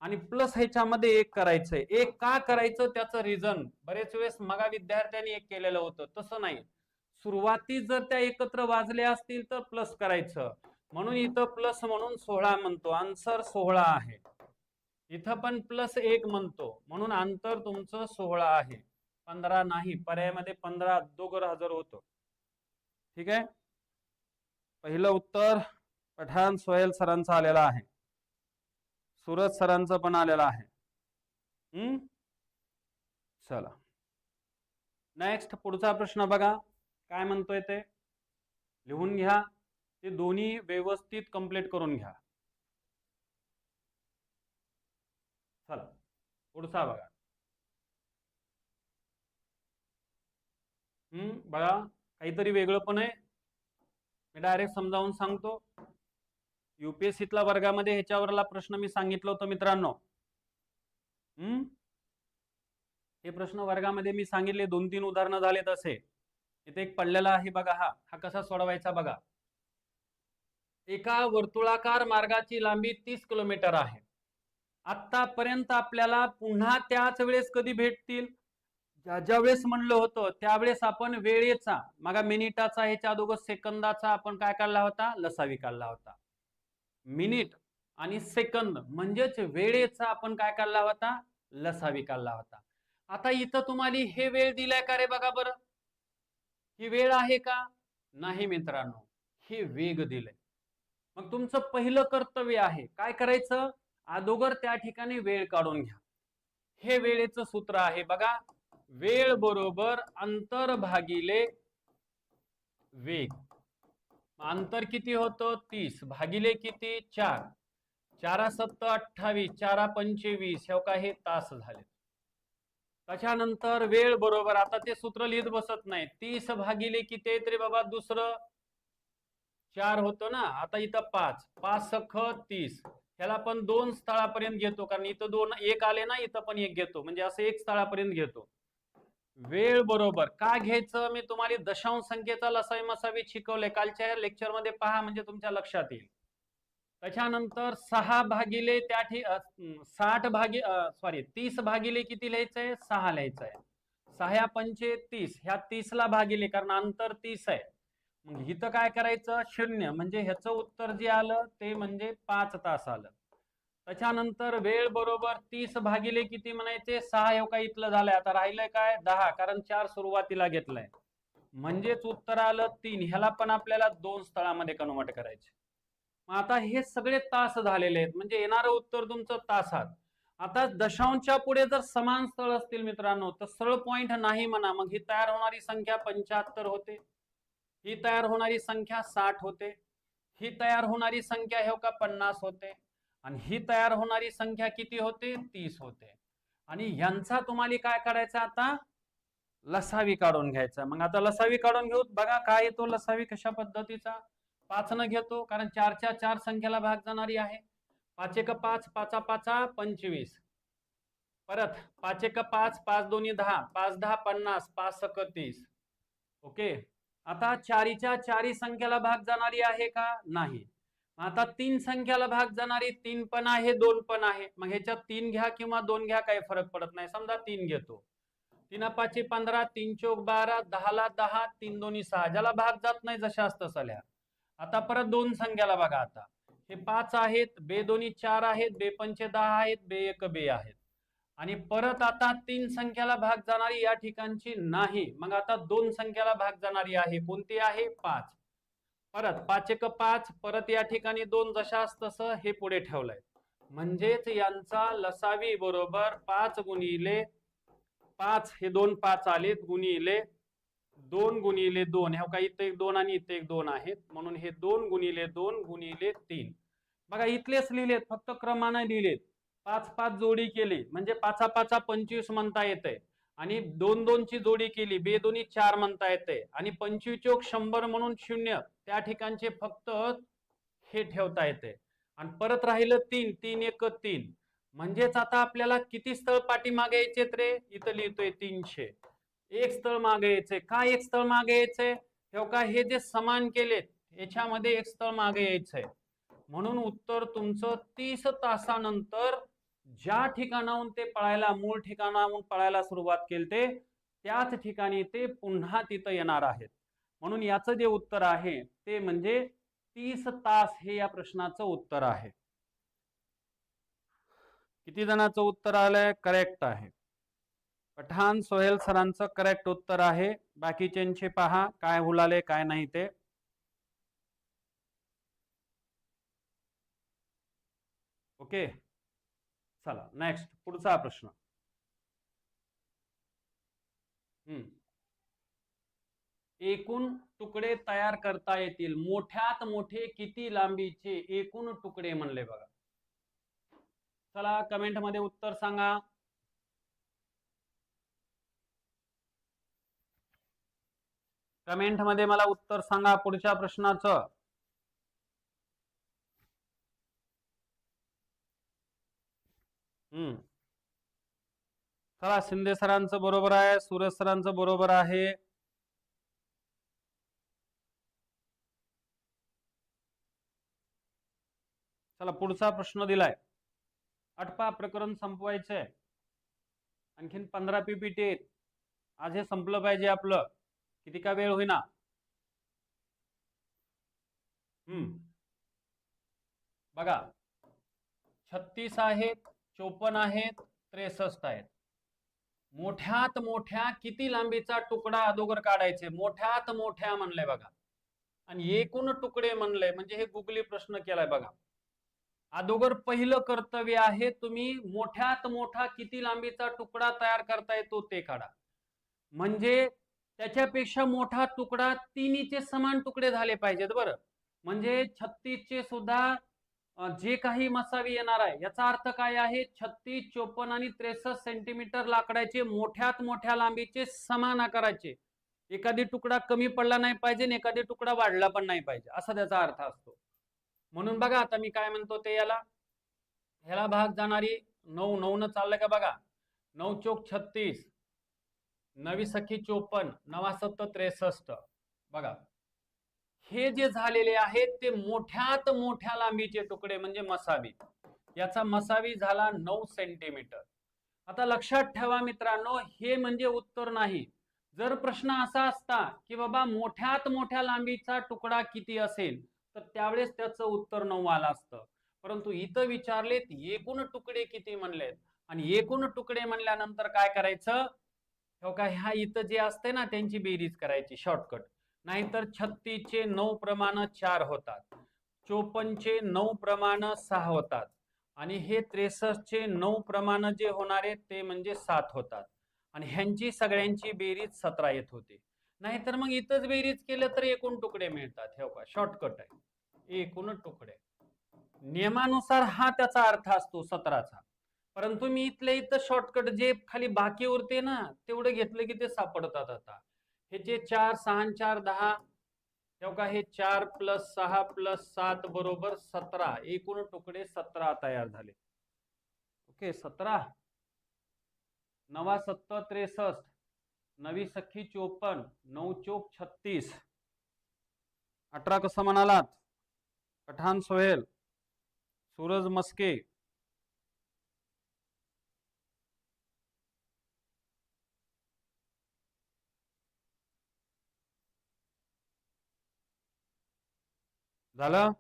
आणि प्लस ह्याच्यामध्ये एक करायचंय. एक का करायचं त्याचं रिझन बरेच वेळेस मगा विद्यार्थ्यांनी एक केलेलं होतं. तसं नाही, सुरुवातीस जर त्या एकत्र वाजल्या असतील तर प्लस करायचं. म्हणून इथं प्लस म्हणून 16 म्हणतो. आन्सर 16 आहे. इथं पण प्लस 1 म्हणतो म्हणून अंतर तुमचं 16 आहे, 15 नाही. पर्यायामध्ये 15 दोघं हजर होतो. ठीक आहे. पहिलं उत्तर पठाण सोहेल सरांचं आलेलं आहे, सूरज सरांचं पण आलेलं आहे. चला नेक्स्ट पुढचा प्रश्न बघा काय म्हणतोय ते लिहून घ्या. ते दोन्ही व्यवस्थित कंप्लीट करून घ्या. चला पुढचा बघा. बघा काहीतरी वेगळं पण आहे. मी डायरेक्ट समजावून सांगतो. युपीएससीतला वर्गामध्ये ह्याच्यावरला प्रश्न मी सांगितलं होतं मित्रांनो. हे प्रश्न वर्गामध्ये मी सांगितले 2-3 उदाहरणं झाले तसे. इथे एक पडलेला आहे बघा. हा कसा सोडवायचा बघा. एका वर्तुळाकार मार्गाची लांबी 30 किलोमीटर आहे. आतापर्यंत आपल्याला पुन्हा त्याच वेळेस कधी भेटतील ज्या वेळेस म्हणलं होतं त्यावेळेस आपण वेळेचा मग मिनिटाचा ह्याच्या अगोदर सेकंदाचा आपण काय काढला होता लसावी काढला होता. मिनिट आणि सेकंद म्हणजेच वेळेचा आपण काय काढला होता लसावी काढला होता. आता इथं तुम्हाला हे वेळ दिलाय का रे बघा बरं. ही वेळ आहे का नाही मित्रांनो, हे वेग दिलंय. मग तुमचं पहिलं कर्तव्य आहे काय करायचं अगोदर त्या ठिकाणी वेळ काढून घ्या. हे वेळेचं सूत्र आहे बघा. वेळ बरोबर अंतर भागिले वेग. अंतर किती होतं 30 भागिले किती 4 4 7 28 4 25 हे का हे तास झाले. त्याच्यानंतर वेळ बरोबर आता ते सूत्र लिहित बसत नाही. 30 भागिले किती तरी बाबा दुसरं 4 होतं ना. आता इथं 5 5 सख 30 ह्याला पण 2 स्थळापर्यंत घेतो कारण इथं 2 एक आले ना इथं पण एक घेतो म्हणजे असं 1 स्थळापर्यंत घेतो. वेळ बरोबर का घ्यायचं मी तुम्हाला दशांश संख्येचा लसावी मसावी शिकवले कालच्या लेक्चर मध्ये पहा म्हणजे तुमच्या लक्षात येईल. त्याच्यानंतर 6 भागिले त्या 60 भागिले 30 भागिले किती लिहायचंय 6 लिहायचंय. 6 पंचे 30 ह्या 30 ला भागिले कारण अंतर 30 आहे. मग इथं काय करायचं 0 म्हणजे ह्याचं उत्तर जे आलं ते म्हणजे 5 तास आलं. त्याच्यानंतर वेळ बरोबर 30 भागिले किती म्हणायचे 6 हे काय इथलं झालंय. आता राहिलंय काय 10 कारण 4 सुरुवातीला घेतलाय म्हणजेच उत्तर आलं 3. ह्याला पण आपल्याला 2 स्थळामध्ये कन्वर्ट करायचे. आता हे सगळे तास झालेले आहेत म्हणजे येणारं उत्तर तुमचं तासात. आता दशांशच्या पुढे जर समान स्थळ असतील मित्रांनो तर सरळ पॉइंट नाही म्हणा. मग ही तयार होणारी संख्या 75 होते, ही तयार होणारी संख्या 60 होते, ही तयार होणारी संख्या हे का 50 होते आणि ही तयार होणारी संख्या किती होते 30 होते. आणि यांचा तुम्हाला काय करायचं आता लसावी काढून घ्यायचा. मग आता लसावी काढून घेऊ बघा काय येतो लसावी कशा पद्धतीचा. 5 न घेतो कारण 4च्या 4 संख्येला भाग जाणारी आहे. 5 1 5 5 5 25 परत 5 1 5 5 2 10 5 10 50 5 1 30. ओके. आता 4च्या 4 संख्येला भाग जाणारी आहे का नाही. आता 3 संख्याला भाग जाणारी 3 पण आहे 2 पण आहे. मग ह्याच्यात 3 घ्या किंवा 2 घ्या काही फरक पडत नाही. समजा 3 घेतो 3 पाचे 15, 3 चौक 12, 10 ला 10, 3 दोन्ही 6, ज्याला भाग जात नाही जशाच तसा लिहा. आता परत दोन संख्याला बघा. आता हे 5 आहेत, बे दोन्ही 4 आहेत, बे पंचे 10 आहेत, बे एक बे आहेत. आणि परत आता 3 संख्याला भाग जाणारी या ठिकाणची नाही. मग आता 2 संख्याला भाग जाणारी आहे. कोणती आहे? 5. परत 5 एक 5, परत या ठिकाणी 2 जशास तसं हे पुढे ठेवलंय. म्हणजेच यांचा लसावी बरोबर 5 गुणिले 5, हे 2 5 आलेत, गुणिले 2 गुणिले 2, हे काही इथे एक 2 आणि इथे एक 2 आहेत, म्हणून हे 2 गुणिले 2 गुणिले 3. बघा इथलेच लिहिलेत, फक्त क्रमाने लिहिलेत. 5 5 जोडी केली म्हणजे 5 5 25 म्हणता येते. आणि 2 2 ची जोडी केली, बे दोन्ही 4 म्हणता येते. आणि 25 चौक 100 म्हणून 0, त्या ठिकाणचे फक्त हे ठेवता येते. आणि परत राहिलं 3, 3 एक 3. म्हणजेच आता आपल्याला किती स्थळ पाठीमागे यायचे रे? इथं लिहितोय 300. एक स्थळ मागे यायचे. का एक स्थळ मागे यायचंय? का हे जे समान केलेत याच्यामध्ये एक स्थळ मागे यायचंय. म्हणून उत्तर तुमचं 30 तासानंतर ज्या ठिकाणाहून ते पळायला, मूळ ठिकाणाहून पळायला सुरुवात केली त्याच ठिकाणी ते पुन्हा तिथं येणार आहेत. म्हणून याचं जे उत्तर आहे ते म्हणजे 30 तास हे या प्रश्नाचं उत्तर आहे. किती जणांचं उत्तर आलंय? करेक्ट आहे. पठाण सोहेल सरांचं करेक्ट उत्तर आहे. बाकीच्यांचे पहा काय हुलाले काय नाही ते. ओके, चला नेक्स्ट पुढचा प्रश्न. एकूण तुकडे तयार करता येतील मोठ्यात मोठे किती लांबीचे एकूण तुकडे म्हणले बघा. चला कमेंट मध्ये उत्तर सांगा. कमेंट मध्ये मला उत्तर सांगा पुढच्या प्रश्नाचं. चला शिंदे सरांचं बरोबर आहे, सूरज सरांचं बरोबर आहे. चला पुढचा प्रश्न दिलाय. आठपा प्रकरण संपवायचंय. आणखीन 15 पीपीटी आहेत. आज हे संपलं पाहिजे आपलं, किती का वेळ होईना. बघा 36 आहेत, 54 आहेत, 63 आहेत. मोठ्यात मोठ्या किती लांबीचा तुकडा अगोदर काढायचे? मोठ्यात मोठ्या म्हणलंय बघा. आणि एकूण तुकडे म्हणलंय म्हणजे हे गुगली प्रश्न केलाय बघा. अगोदर पहिलं कर्तव्य आहे तुम्ही मोठ्यात मोठा किती लांबीचा तुकडा तयार करता येतो ते काढा. म्हणजे त्याच्यापेक्षा मोठा तुकडा तिन्हीचे समान तुकडे झाले पाहिजेत बरं. म्हणजे 36 चे सुद्धा जे काही मसावी येणार आहे याचा अर्थ काय आहे? 36, 54 आणि 63 सेंटीमीटर लाकडाचे मोठ्यात मोठ्या लांबीचे समान आकाराचे. एखादी तुकडा कमी पडला नाही पाहिजे आणि एखादी तुकडा वाढला पण नाही पाहिजे, असा त्याचा अर्थ असतो. म्हणून बघा आता मी काय म्हणतो ते, ह्याला भाग जाणारी 9 9 न चाललंय का बघा. 9 चौक 36, 9 सखी 54, 9 7 63. बघा हे जे झालेले आहेत ते मोठ्यात मोठ्या लांबीचे तुकडे म्हणजे मसावी. याचा मसावी झाला 9 सेंटीमीटर. आता लक्षात ठेवा मित्रांनो, हे म्हणजे उत्तर नाही. जर प्रश्न असा असता की बाबा मोठ्यात मोठ्या लांबीचा तुकडा किती असेल तर त्यावेळेस त्याचं उत्तर 9 आलं असतं. परंतु इथं विचारलेत एकूण तुकडे किती म्हणलेत. आणि एकूण तुकडे म्हणल्यानंतर काय करायचं? ह्या इथं जे असते ना त्यांची बेरीज करायची शॉर्टकट. नाहीतर 36 चे 9 प्रमाण 4 होतात, 54 चे 9 प्रमाण 6 होतात आणि हे 63 चे 9 प्रमाण जे होणारे ते म्हणजे 7 होतात. आणि ह्यांची सगळ्यांची बेरीज 17 येत होते. नाहीतर मग इथंच बेरीज केलं तर एकूण तुकडे मिळतात. हे बघा शॉर्टकट आहे, एकूण तुकडे. नियमानुसार हा त्याचा अर्थ असतो 17चा. परंतु मी इथल्या इथं शॉर्टकट जे खाली बाकी उरते ना तेवढं घेतलं की ते सापडतात. आता हे जे 4 6 4 10, हे 4 + 6 + 7 बरोबर 17. एकूण तुकडे 17 तयार झाले. ओके 17, 9 7 63, 9 सखी 54, 9 चौक 36. 18 कसं म्हणालात? पठाण सोहेल, सूरज मस्के, झालं?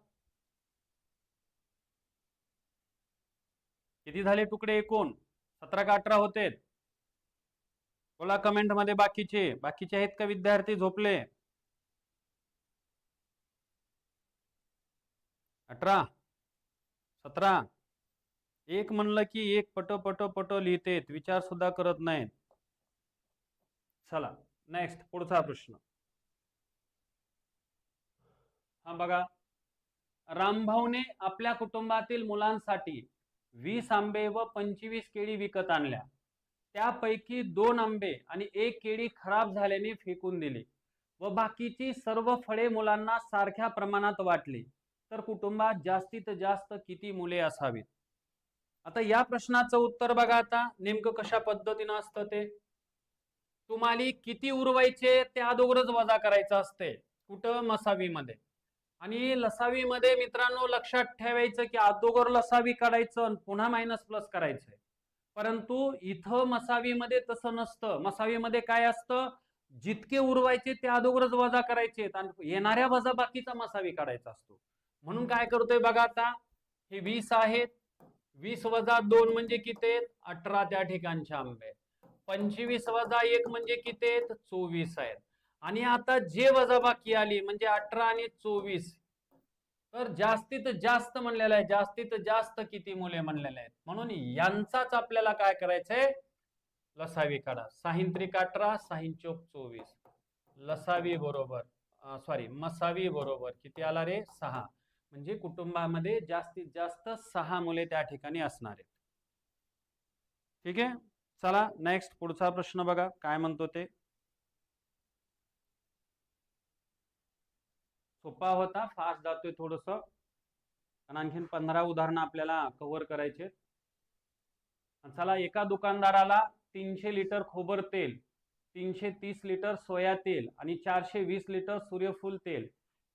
किती झाले तुकडे एकूण? 17 का 18 होते? बोला कमेंट मध्ये बाकीचे आहेत का विद्यार्थी झोपले? 18 17 एक म्हणलं की एक पट लिहितेत, विचार सुद्धा करत नाहीत. चला नेक्स्ट पुढचा प्रश्न. हा बघा, रामभाऊने आपल्या कुटुंबातील मुलांसाठी 20 आंबे व 25 केळी विकत आणल्या. त्यापैकी 2 आंबे आणि 1 केळी खराब झाल्याने फेकून दिली व बाकीची सर्व फळे मुलांना सारख्या प्रमाणात वाटली, तर कुटुंबात जास्तीत जास्त किती मुले असावीत? आता या प्रश्नाचं उत्तर बघा. आता नेमकं कशा पद्धतीनं असतं ते, तुम्हाला किती उरवायचे ते अगोदरच वजा करायचं असते. कुठं? मसावीमध्ये. आणि लसावीमध्ये मित्रांनो लक्षात ठेवायचं की अगोदर लसावी काढायचं आणि पुन्हा मायनस प्लस करायचंय. परंतु इथं मसावीमध्ये तसं नसतं. मसावीमध्ये काय असतं, जितके उरवायचे ते अगोदरच वजा करायचे आणि येणाऱ्या वजा बाकीचा मसावी काढायचा असतो. म्हणून काय करतोय बघा, आता हे 20 आहेत, 20 वजा 2 म्हणजे किती? 18 त्या ठिकाणचे आंबे. 25 वजा 1 म्हणजे किती? 24 आहेत. आणि आता जे वजाबाकी आली म्हणजे 18 आणि 24, तर जास्तीत जास्त म्हणलेलं आहे. जास्तीत जास्त किती मुले म्हणलेले आहेत, म्हणून यांचाच आपल्याला काय करायचंय? लसावी काढा. 6 त्रिक 18, 6 चोक 24. लसावी बरोबर सॉरी मसावी बरोबर किती आला रे? 6. म्हणजे कुटुंबामध्ये जास्तीत जास्त 6 मुले त्या ठिकाणी असणार आहेत. ठीक आहे, चला नेक्स्ट पुढचा प्रश्न बघा काय म्हणतो ते. सोपा होता, फास्ट जातोय थोडस, पण आणखीन 15 उदाहरणं आपल्याला कव्हर करायचे. चला, एका दुकानदाराला 300 लिटर खोबर तेल, 330 लिटर सोया तेल आणि 420 लिटर सूर्यफूल तेल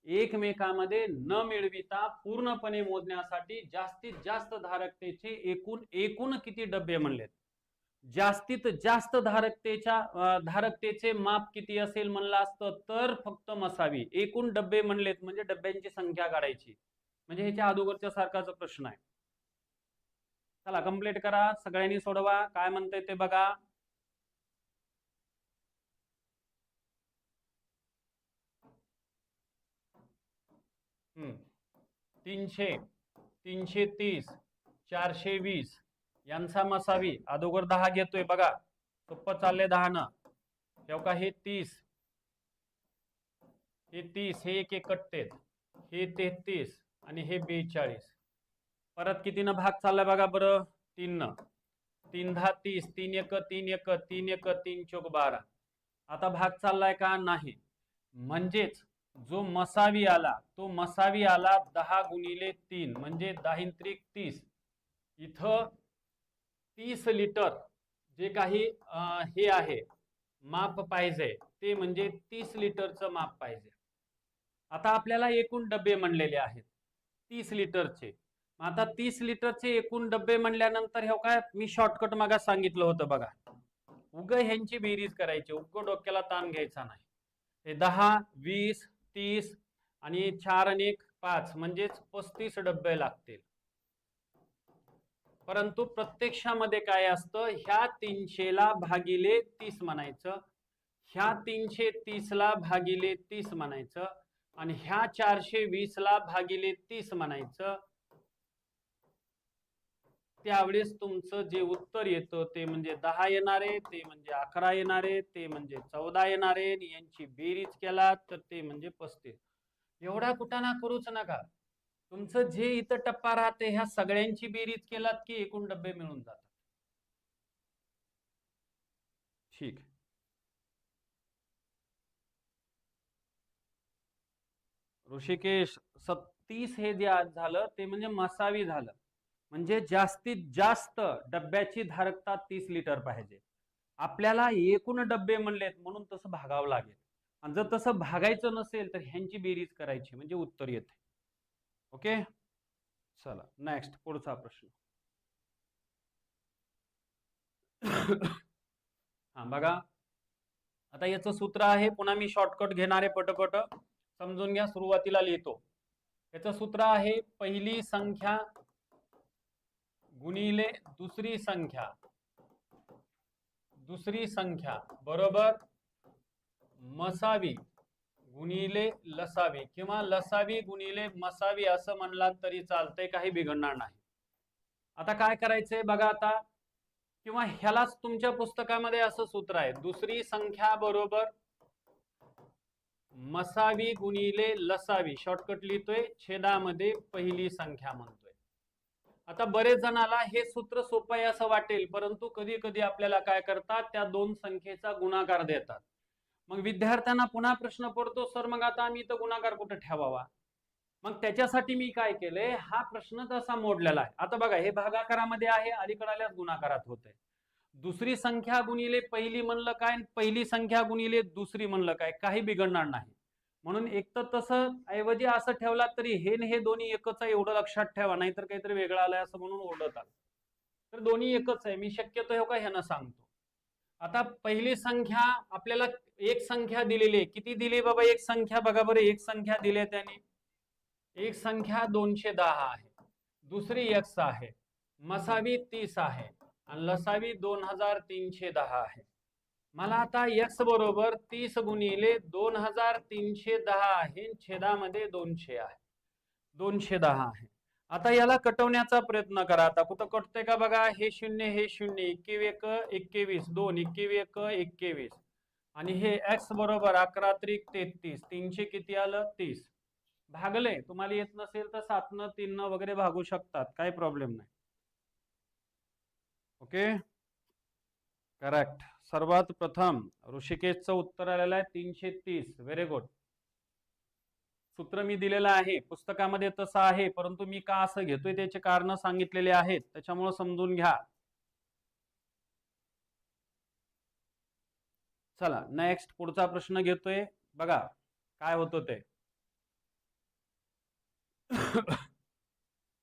एकमेकांमध्ये न मिळविता पूर्णपणे मोजण्यासाठी जास्तीत जास्त धारकतेचे एकूण किती डबे म्हणलेत? जास्तीत जास्त धारकतेचे माप किती असेल म्हणलं असतं तर फक्त मसावी. एकूण डबे म्हणलेत म्हणजे डब्यांची संख्या काढायची. म्हणजे ह्याच्या अगोदरच्या सारखाच प्रश्न आहे. चला कंप्लीट करा, सगळ्यांनी सोडवा. काय म्हणते ते बघा. हम्म 300, 330, 420 यांचा मसावी. अगोदर 10 घेतोय बघा, सोपं चालले 10 न. तेव्हा हे 30, हे 30, हे एक एक कटतेत, हे 33 आणि हे 42. परत कितीनं भाग चाललाय बघा बरं? 3 न. 3 10 30, 3 1 3 1 3 1 3 चौक 12. आता भाग चाललाय का? नाही. म्हणजेच जो मसावी आला तो मसावी आला 10 गुणिले 3 म्हणजे 10 त्रिक 30. इथं 30 लिटर जे काही हे आहे माप पाहिजे ते म्हणजे 30 लिटरचं माप पाहिजे. आता आपल्याला एकूण डबे म्हणलेले आहेत 30 लिटरचे. आता 30 लिटरचे एकूण डबे म्हणल्यानंतर हे काय मी शॉर्टकट मागा सांगितलं होतं बघा, उग ह्यांची बेरीज करायची, उग डोक्याला ताण घ्यायचा नाही. हे 10, 20, 30 आणि 4 आणि 1 5 म्हणजेच 35 डबे लागतील. परंतु प्रत्यक्षामध्ये काय असतं, ह्या 300 ला भागिले 30 म्हणायचं, ह्या 330 ला भागिले 30 म्हणायचं आणि ह्या 420 ला भागिले 30 म्हणायचं. त्यावेळेस तुमचं जे उत्तर येतं ते म्हणजे 10 येणारे, ते म्हणजे 11 येणारे, ते म्हणजे 14 येणारे, यांची बेरीज केला तर ते म्हणजे 35. एवढा कुटाणा करूच नका. तुमचं जे इथं टप्पा राहते ह्या सगळ्यांची बेरीज केलात की एकूण डबे मिळून जातात. ठीक. ऋषिकेश 36 हे जे आज झालं ते म्हणजे मसावी झालं. म्हणजे जास्तीत जास्त डब्याची धारकता 30 लिटर पाहिजे. आपल्याला एकूण डब्बे म्हणलेत म्हणून तसं भागावं लागेल. आणि जर तसं भागायचं नसेल तर ह्यांची बेरीज करायची म्हणजे उत्तर येते. ओके, चला नेक्स्ट पुढचा प्रश्न. हा बघा, आता याचं सूत्र आहे, पुन्हा मी शॉर्टकट घेणारे पटपट समजून घ्या. सुरुवातीला लिहितो याचं सूत्र आहे पहिली संख्या गुणिले दुसरी संख्या बरोबर मसावी गुणिले लसावी किंवा लसावी गुणिले मसावी असं म्हणलात तरी चालतंय, काही बिघडणार नाही. आता काय करायचंय बघा आता, किंवा ह्यालाच तुमच्या पुस्तकामध्ये असं सूत्र आहे, दुसरी संख्या बरोबर मसावी गुणिले लसावी, शॉर्टकट लिहितोय, छेदामध्ये पहिली संख्या म्हणतोय. आता बरेच जणाला हे सूत्र सोपं आहे असं वाटेल, परंतु कधी कधी आपल्याला काय करतात, त्या दोन संख्येचा गुणाकार देतात. मग विद्यार्थ्यांना पुन्हा प्रश्न पडतो, सर मग आता आम्ही इथं गुणाकार कुठे ठेवावा? मग त्याच्यासाठी मी काय केलंय, हा प्रश्न तसा मोडलेला आहे. आता बघा, हे भागाकारामध्ये आहे, अलीकडल्या गुणाकारात होतंय. दुसरी संख्या गुणिले पहिली म्हणलं काय, पहिली संख्या गुणिले दुसरी म्हणलं काय, काही बिघडणार नाही. म्हणून एक तर तसं ऐवजी असं ठेवला तरी हे दोन्ही एकच आहे एवढं लक्षात ठेवा, नाहीतर काहीतरी वेगळं आलंय असं म्हणून ओरडत आलं. तर दोन्ही एकच आहे, मी शक्यतो हे का ह्यानं सांगतो. आता पहिली संख्या आपल्याला एक संख्या दिलेली आहे, किती दिली बाबा एक संख्या, बघा बरं, एक संख्या दिली आहे त्याने, एक संख्या 210 आहे, दुसरी x आहे, मसावी 30 आहे आणि लसावी 2310 आहे. मला आता x बरोबर 30 गुणिले 2310 आहे, छेदामध्ये 200 आहे, 210 आहे. आता याला कटवण्याचा प्रयत्न करा. आता कुठं कटतंय का बघा, हे शून्य हे शून्य, 21 21 2 21 21 आणि हे x बरोबर 11 त्रिक 33, 300 किती आलं 30. भागले, तुम्हाला येत नसेल तर 7 न 3 न वगैरे भागू शकतात, काही प्रॉब्लेम नाही. Okay, correct. सर्वात प्रथम ऋषिकेशचं उत्तर आलेलं आहे 330. Very good. सूत्र मी दिलेलं आहे, पुस्तकामध्ये तसं आहे, परंतु मी का असं घेतोय त्याचे कारण सांगितलेले आहेत, त्याच्यामुळे समजून घ्या. चला नेक्स्ट, पुढचा प्रश्न घेतोय, बघा काय होतं ते.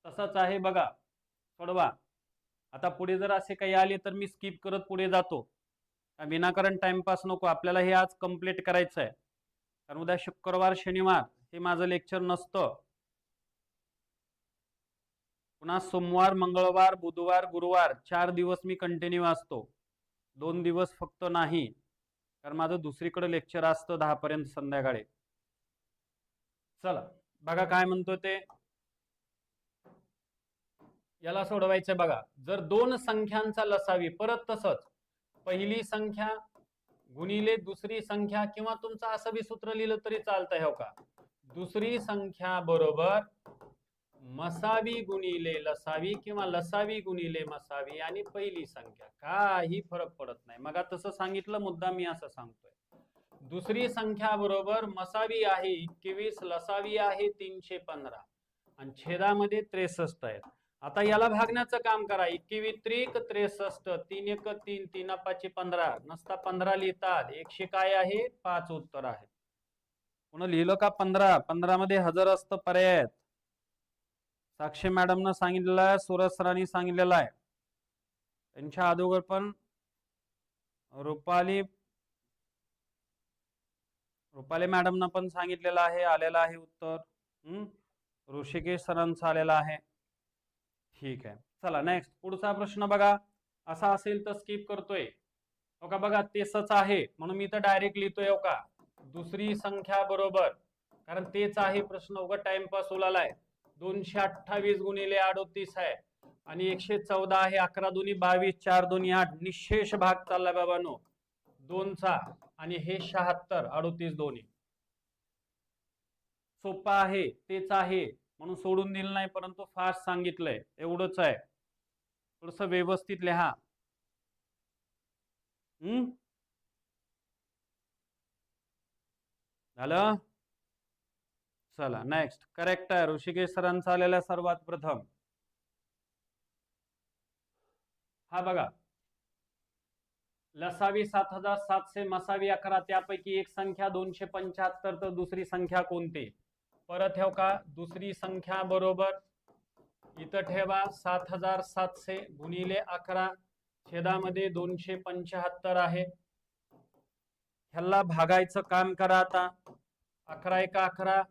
तसंच आहे बघा, सोडवा. आता पुढे जर असे काही आले तर मी स्किप करत पुढे जातो, विनाकारण टाइमपास नको, आपल्याला हे आज कंप्लीट करायचं आहे. कारण उद्या शुक्रवार शनिवार हे माझं लेक्चर नसतं. पुन्हा सोमवार मंगळवार बुधवार गुरुवार 4 दिवस मी कंटिन्यू असतो, 2 दिवस फक्त नाही, कारण माझं दुसरीकडे लेक्चर असतं 10 पर्यंत संध्याकाळी. चला बघा काय म्हणतो ते, याला सोडवायचं बघा. जर दोन संख्यांचा लसावी, परत तसंच पहिली संख्या गुणिले दुसरी संख्या, किंवा तुमचं असं बी सूत्र लिहिलं तरी चालतंय, हो का, दुसरी संख्या बरोबर मसावी गुणिले लसावी किंवा लसावी गुणिले मसावी आणि पहिली संख्या, काही फरक पडत नाही. मग तसं सांगितलं, मुद्दा मी असं सांगतोय, दुसरी संख्या बरोबर मसावी आहे 21, लसावी आहे 315 आणि छेदामध्ये 63 आहेत. आता याला भागण्याचं काम करा, 21 त्रिक 63, 3 1 3, 3 5 15, नसता 15 लिहितात, 100 काय आहे 5 उत्तर आहे. पुन्हा लिहिलं का 15, 15 मध्ये हजर असतं पर्याय. साक्षी मॅडमनं सांगितलेलं आहे, सूरज सरांनी सांगितलेलं आहे, त्यांच्या अगोदर पण रुपाली मॅडमनं पण सांगितलेलं आहे, आलेलं आहे उत्तर. ऋषिकेश सरांचं आलेलं आहे. ठीक आहे, चला नेक्स्ट, पुढचा प्रश्न बघा. असा असेल तर स्किप करतोय, हो का, बघा तेच आहे म्हणून मी तर डायरेक्ट लिहितोय, हो का, दुसरी संख्या बरोबर, कारण तेच आहे प्रश्न, उगा टाइमपास उलालाय. 228 गुणिले 38 आहे आणि 114 आहे, 11 दुनी 22, 4 दुनी 8, निशेष भाग चालला बाबांनो 2चा, आणि हे 76, 38 दोन्ही. सोपा आहे, तेच आहे म्हणून सोडून दिलं नाही, परंतु फास्ट सांगितलंय, एवढंच आहे, थोडस व्यवस्थित लिहा. झालं. चला नेक्स्ट, करेक्ट आहे, ऋषिकेश सरांचा आलेला सर्वात प्रथम. हा बघा, लसावी 7700, मसावी 11, त्यापैकी एक संख्या 275, तर दुसरी संख्या कोणती? परत ठेव का, दुसरी संख्या बरोबर इथं ठेवा 7700 गुणिले 11, छेदामध्ये 275 आहे. ह्याला भागायचं काम करा. आता 11 1 11,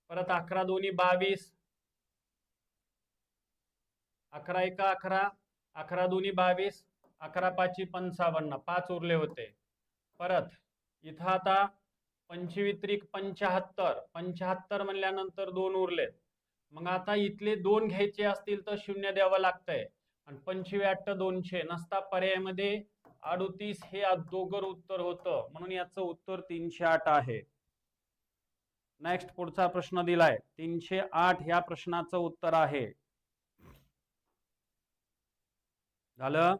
परत 11 दोन्ही 22, 11 एका 11, 11 दोन्ही 22, 11 पाची 55, 5 उरले होते. परत इथं आता 25 त्रिक 75, 75 म्हणल्यानंतर 2 उरलेत. मग आता इथले 2 घ्यायचे असतील तर 0 द्यावं लागतंय. आणि 25 200 नसता पर्यायामध्ये 38 हे अगोदर उत्तर होतं, म्हणून याचं उत्तर 308 आहे. नेक्स्ट पुढचा प्रश्न दिलाय 308, ह्या प्रश्नाचं उत्तर आहे. झालं?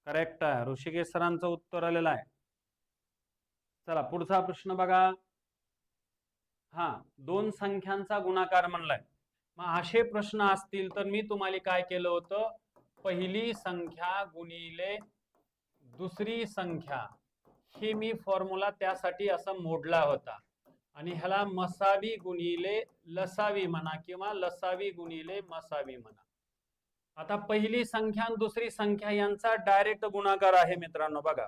करेक्ट आहे, ऋषिकेश सरांचं उत्तर आलेलं आहे. चला पुढचा प्रश्न बघा. हा, 2 संख्यांचा गुणाकार म्हणलाय. मग असे प्रश्न असतील तर मी तुम्हाला काय केलं होतं, पहिली संख्या गुणिले दुसरी संख्या हे मी फॉर्म्युला त्यासाठी असं मोडला होता. आणि ह्याला मसावी गुणिले लसावी म्हणा किंवा लसावी गुणिले मसावी म्हणा. आता पहिली संख्या आणि दुसरी संख्या यांचा डायरेक्ट गुणाकार आहे मित्रांनो. बघा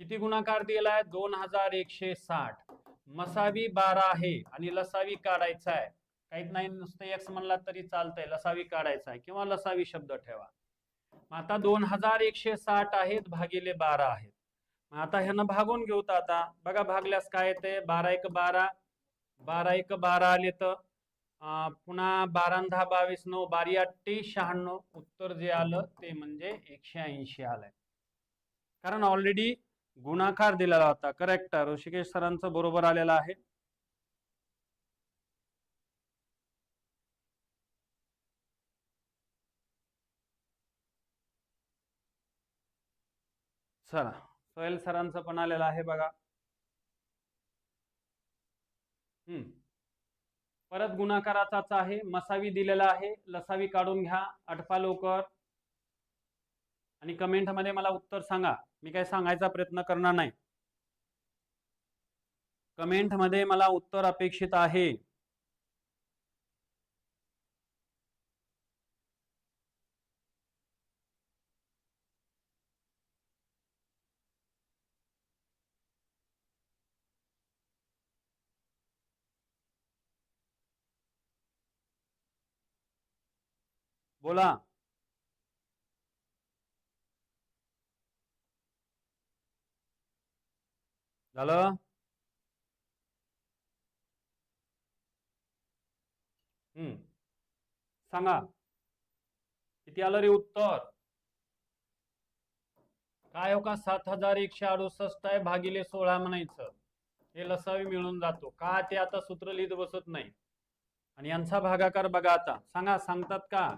किती गुणाकार दिलाय, 2160. मसावी 12 आहे आणि लसावी काढायचा आहे. काहीच नाही, नुसतं एक्स म्हणला तरी चालतंय, लसावी काढायचा आहे किंवा लसावी शब्द ठेवा. आता 2160 आहेत भागिले 12 आहेत. आता ह्यानं भागून घेऊ. आता बघा भागल्यास काय येते, 12 1 12, 12 1 12 आले तर पुन्हा 12 10 22, 9 12 8 96. उत्तर जे आलं ते म्हणजे 180 आलंय, कारण ऑलरेडी गुणाकार दिलेला होता. करेक्ट, ऋषिकेश सरांचं बरोबर आलेलं आहे. चला सोहेल सरांचं पण आलेलं आहे बघा. परत गुणाकाराचाच आहे, मसावी दिलेला आहे, लसावी काढून घ्या. आठवा लवकर आणि कमेंट मध्ये मला उत्तर सांगा. मी काय सांगायचा प्रयत्न करणार नाही, कमेंट मध्ये मला उत्तर अपेक्षित आहे. बोला. झालं? सांगा किती आलं रे उत्तर? काय हो का, 7168 आहे भागिले 16 म्हणायचं. हे लसावी मिळून जातो का, ते आता सूत्र लिहित बसत नाही. आणि यांचा भागाकार बघा. आता सांगा, सांगतात का?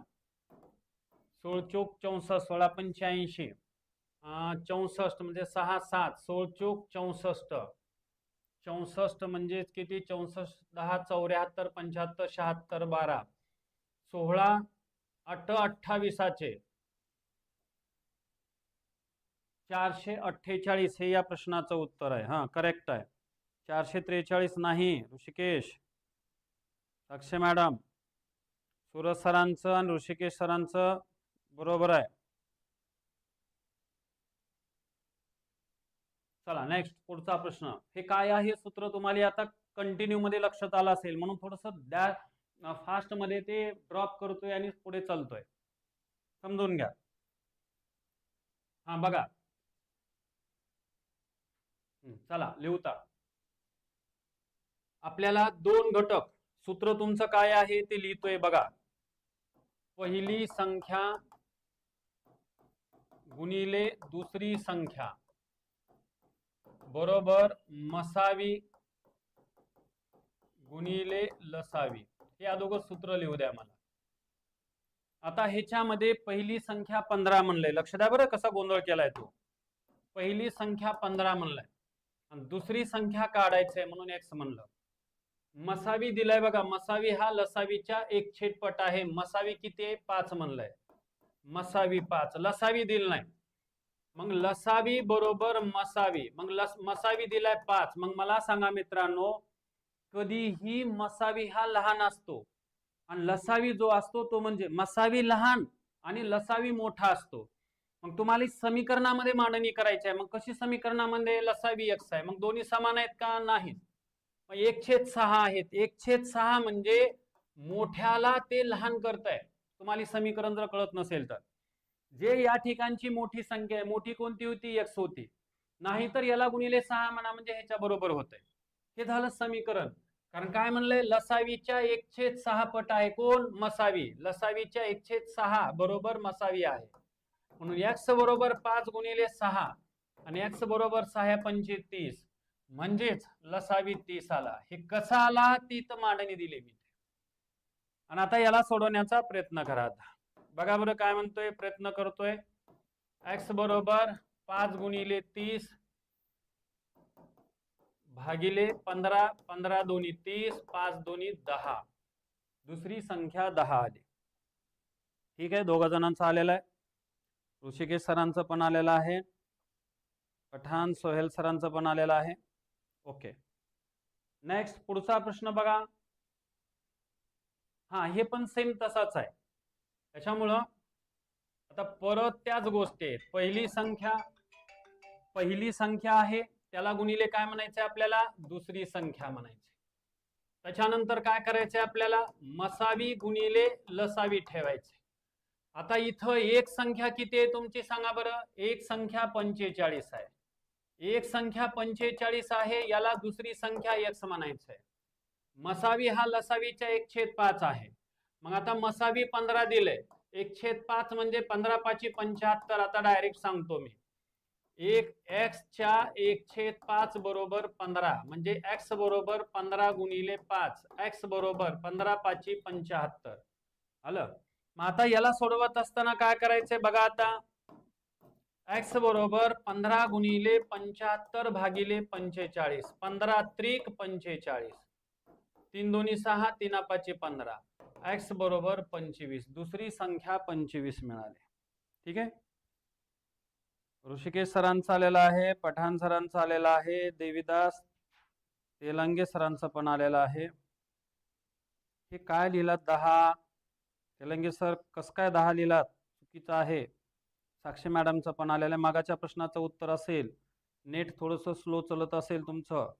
16 चोक 64, 16 85, 64 म्हणजे 6 7, 16 चोक 64, 64 म्हणजे किती, 64 10 74 75 76 12, 16 8 28, 448 हे या प्रश्नाचं उत्तर आहे. हा करेक्ट आहे. 443 नाही ऋषिकेश. अक्षय मॅडम, सूरज सरांचं आणि ऋषिकेश सरांचं बरोबर आहे. चला नेक्स्ट पुढचा प्रश्न. हे काय आहे सूत्र, तुम्हाला आता कंटिन्यू मध्ये लक्षात आलं असेल, म्हणून थोडस फास्ट मध्ये ते ड्रॉप करतोय आणि पुढे चालतोय, समजून घ्या. हा बघा, चला लिहूता. आपल्याला 2 घटक, सूत्र तुमचं काय आहे ते लिहितोय बघा. पहिली संख्या गुणिले दुसरी संख्या बरोबर मसावी गुणिले लसावी, हे अगोदर सूत्र लिहू द्या मला. आता ह्याच्यामध्ये पहिली संख्या 15 म्हणलंय, लक्ष द्या बरं कसा गोंधळ केलाय तो. पहिली संख्या 15 म्हणलाय आणि दुसरी संख्या काढायचंय म्हणून x म्हणलं. मसावी दिलाय बघा, मसावी हा लसावीच्या 1/पट आहे. मसावी किती आहे, 5 म्हणलंय, मसावी 5. लसावी दिल नाही, मग लसावी बरोबर मसावी. मग मसावी दिलाय 5. मग मला सांगा मित्रांनो, कधीही मसावी हा लहान असतो आणि लसावी जो असतो तो म्हणजे मसावी लहान आणि लसावी मोठा असतो. मग तुम्हाला समीकरणामध्ये मांडणी करायची आहे. मग कशी समीकरणामध्ये? लसावी x आहे. मग दोन्ही समान आहेत का? नाही. मग 1/6 आहेत. 1/6 म्हणजे मोठ्याला ते लहान करताय. तुम्हाला समीकरण जर कळत नसेल तर, जे या ठिकाणची मोठी संख्या आहे, मोठी कोणती होती? x होती. नाहीतर याला गुणिले 6 म्हणा, म्हणजे ह्याच्या बरोबर होतंय. हे झालं समीकरण. कारण काय म्हणलंय? लसावीच्या 1/6 पट आहे कोण? मसावी. लसावीच्या 1/6 बरोबर मसावी आहे. म्हणून x बरोबर 5 गुणिले 6 आणि x बरोबर 6 पंचे 30, म्हणजेच लसावी 30 आला. हे कसा आला? ती तर मांडणी दिली मी. आणि आता याला सोडवण्याचा प्रयत्न करा. आता बघा बरं काय म्हणतोय, प्रयत्न करतोय. x बरोबर 5 गुणिले 30 भागिले 15, 15 दोन्ही 30, 5 दोन्ही 10, दुसरी संख्या 10 आली. ठीक आहे, दोघा जणांचा आलेला आहे. ऋषिकेश सरांचं पण आलेलं आहे, पठाण सोहेल सरांचं पण आलेलं आहे. ओके, नेक्स्ट पुढचा प्रश्न बघा. हा, हे पण सेम तसाच आहे. त्याच्यामुळं आता परत त्याच गोष्टी आहेत. पहिली संख्या आहे, त्याला गुणिले काय म्हणायचे आपल्याला? दुसरी संख्या म्हणायची. त्याच्यानंतर काय करायचे आपल्याला? मसावी गुणिले लसावी ठेवायचे. आता इथं एक संख्या किती आहे तुमची सांगा बरं? एक संख्या 45 आहे. एक संख्या 45 आहे, याला दुसरी संख्या x म्हणायचं आहे. मसावी हा लसावीच्या 1/5 आहे. मग आता मसावी 15 दिले, 1/5 म्हणजे 15 5 75. आता डायरेक्ट सांगतो मी, एक x च्या 1/5 बरोबर 15, म्हणजे x बरोबर 15 गुणिले 5, x बरोबर 15 5 75 आलं. मग आता याला सोडवत असताना काय करायचंय बघा. आता x बरोबर 15 गुणिले 75 भागिले 45, 15 त्रिक 45, 3 दोन्ही 6, 3 5 15, x बरोबर 25, दुसरी संख्या 25 मिळाली. ठीक आहे, ऋषिकेश सरांचा आलेला आहे, पठाण सरांचा आलेला आहे, देवीदास तेलंगे सरांचं पण आलेलं आहे. हे काय लिहिलात? 10. तेलंगे सर कस काय 10 लिहिलात? चुकीचं आहे. साक्षी मॅडमचं पण आलेलं आहे. मागाच्या प्रश्नाचं उत्तर असेल. नेट थोडंसं स्लो चलत असेल तुमचं.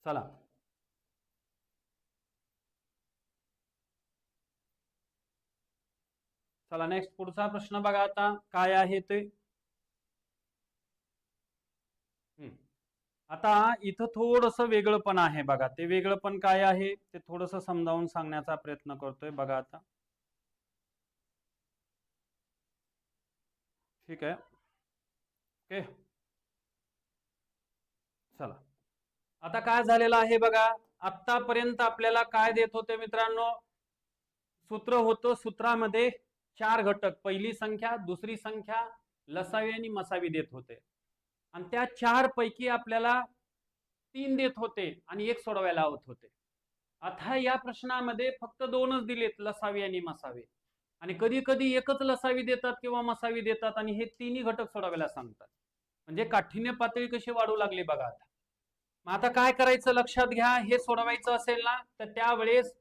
चला, चला नेक्स्ट पुढचा प्रश्न बघा. आता काय आहे ते? आता इथं थोडंसं वेगळं पण आहे बघा. ते वेगळं पण काय आहे ते थोडंसं समजावून सांगण्याचा प्रयत्न करतोय बघा. आता ठीक आहे, ओके, चला. आता काय झालेलं आहे बघा. आतापर्यंत आपल्याला काय देत होते मित्रांनो? सूत्र होतं. सूत्रामध्ये 4 घटक, पहिली संख्या, दुसरी संख्या, लसावी आणि मसावी देत होते. आणि त्या 4 पैकी आपल्याला 3 देत होते आणि 1 सोडवायला लावत होते. आता या प्रश्नामध्ये फक्त 2च दिलेत, लसावी आणि मसावी. आणि कधी कधी एकच लसावी देतात किंवा मसावी देतात आणि हे तिन्ही घटक सोडवायला सांगतात. म्हणजे काठिण्य पातळी कशी वाढू लागली बघा. आता मग आता काय करायचं लक्षात घ्या. हे सोडवायचं असेल ना तर त्यावेळेस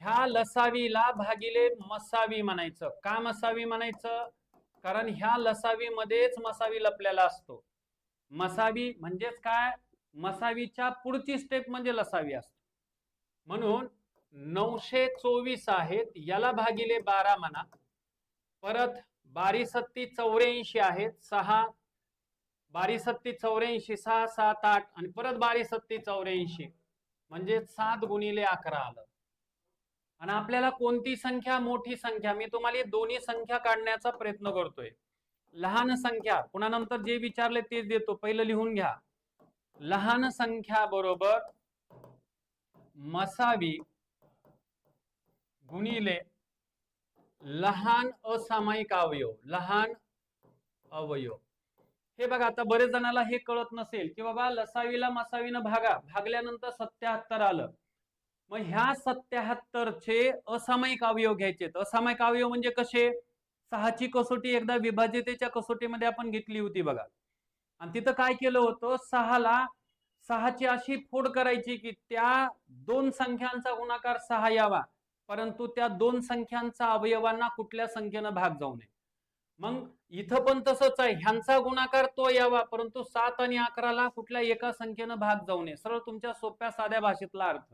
ह्या लसावीला भागिले मसावी म्हणायचं. का मसावी म्हणायचं? कारण ह्या लसावी मध्येच मसावी लपलेला असतो. मसावी म्हणजेच काय? मसावीच्या पुढची स्टेप म्हणजे लसावी असते. म्हणून 924 आहेत, याला भागिले 12 म्हणा. परत 12 सत्ती 84 आहेत, 6 12 सत्ती 84, 6 7 8 आणि परत 12 सत्ती 84, म्हणजे 7 गुणिले 11 आलं. आणि आपल्याला कोणती संख्या? मोठी संख्या. मी तुम्हाला दोन्ही संख्या काढण्याचा प्रयत्न करतोय. लहान संख्या पुन्हा नंतर जे विचारले तेच देतो, पहिलं लिहून घ्या. लहान संख्या बरोबर मसावी गुणिले लहान असामायिक अवयव. लहान अवयव हे बघा. आता बरेच जणांना हे कळत नसेल की बाबा लसावीला मसावीनं भागा, भागल्यानंतर 77 आलं. मग ह्या 77 चे असामायिक अवयव घ्यायचे. असामायिक अवयव म्हणजे कसे? 6 ची कसोटी एकदा विभाज्यतेच्या कसोटीमध्ये आपण घेतली होती बघा. आणि तिथं काय केलं होतं? 6 ची अशी फोड करायची की त्या दोन संख्यांचा गुणाकार 6 यावा, परंतु त्या दोन संख्यांचा अवयवांना कुठल्या संख्येनं भाग जाऊ नये. मग इथं पण तसंच आहे, ह्यांचा गुणाकार तो यावा, परंतु 7 आणि 11ला कुठल्या एका संख्येनं भाग जाऊ नये. सरळ तुमच्या सोप्या साध्या भाषेतला अर्थ.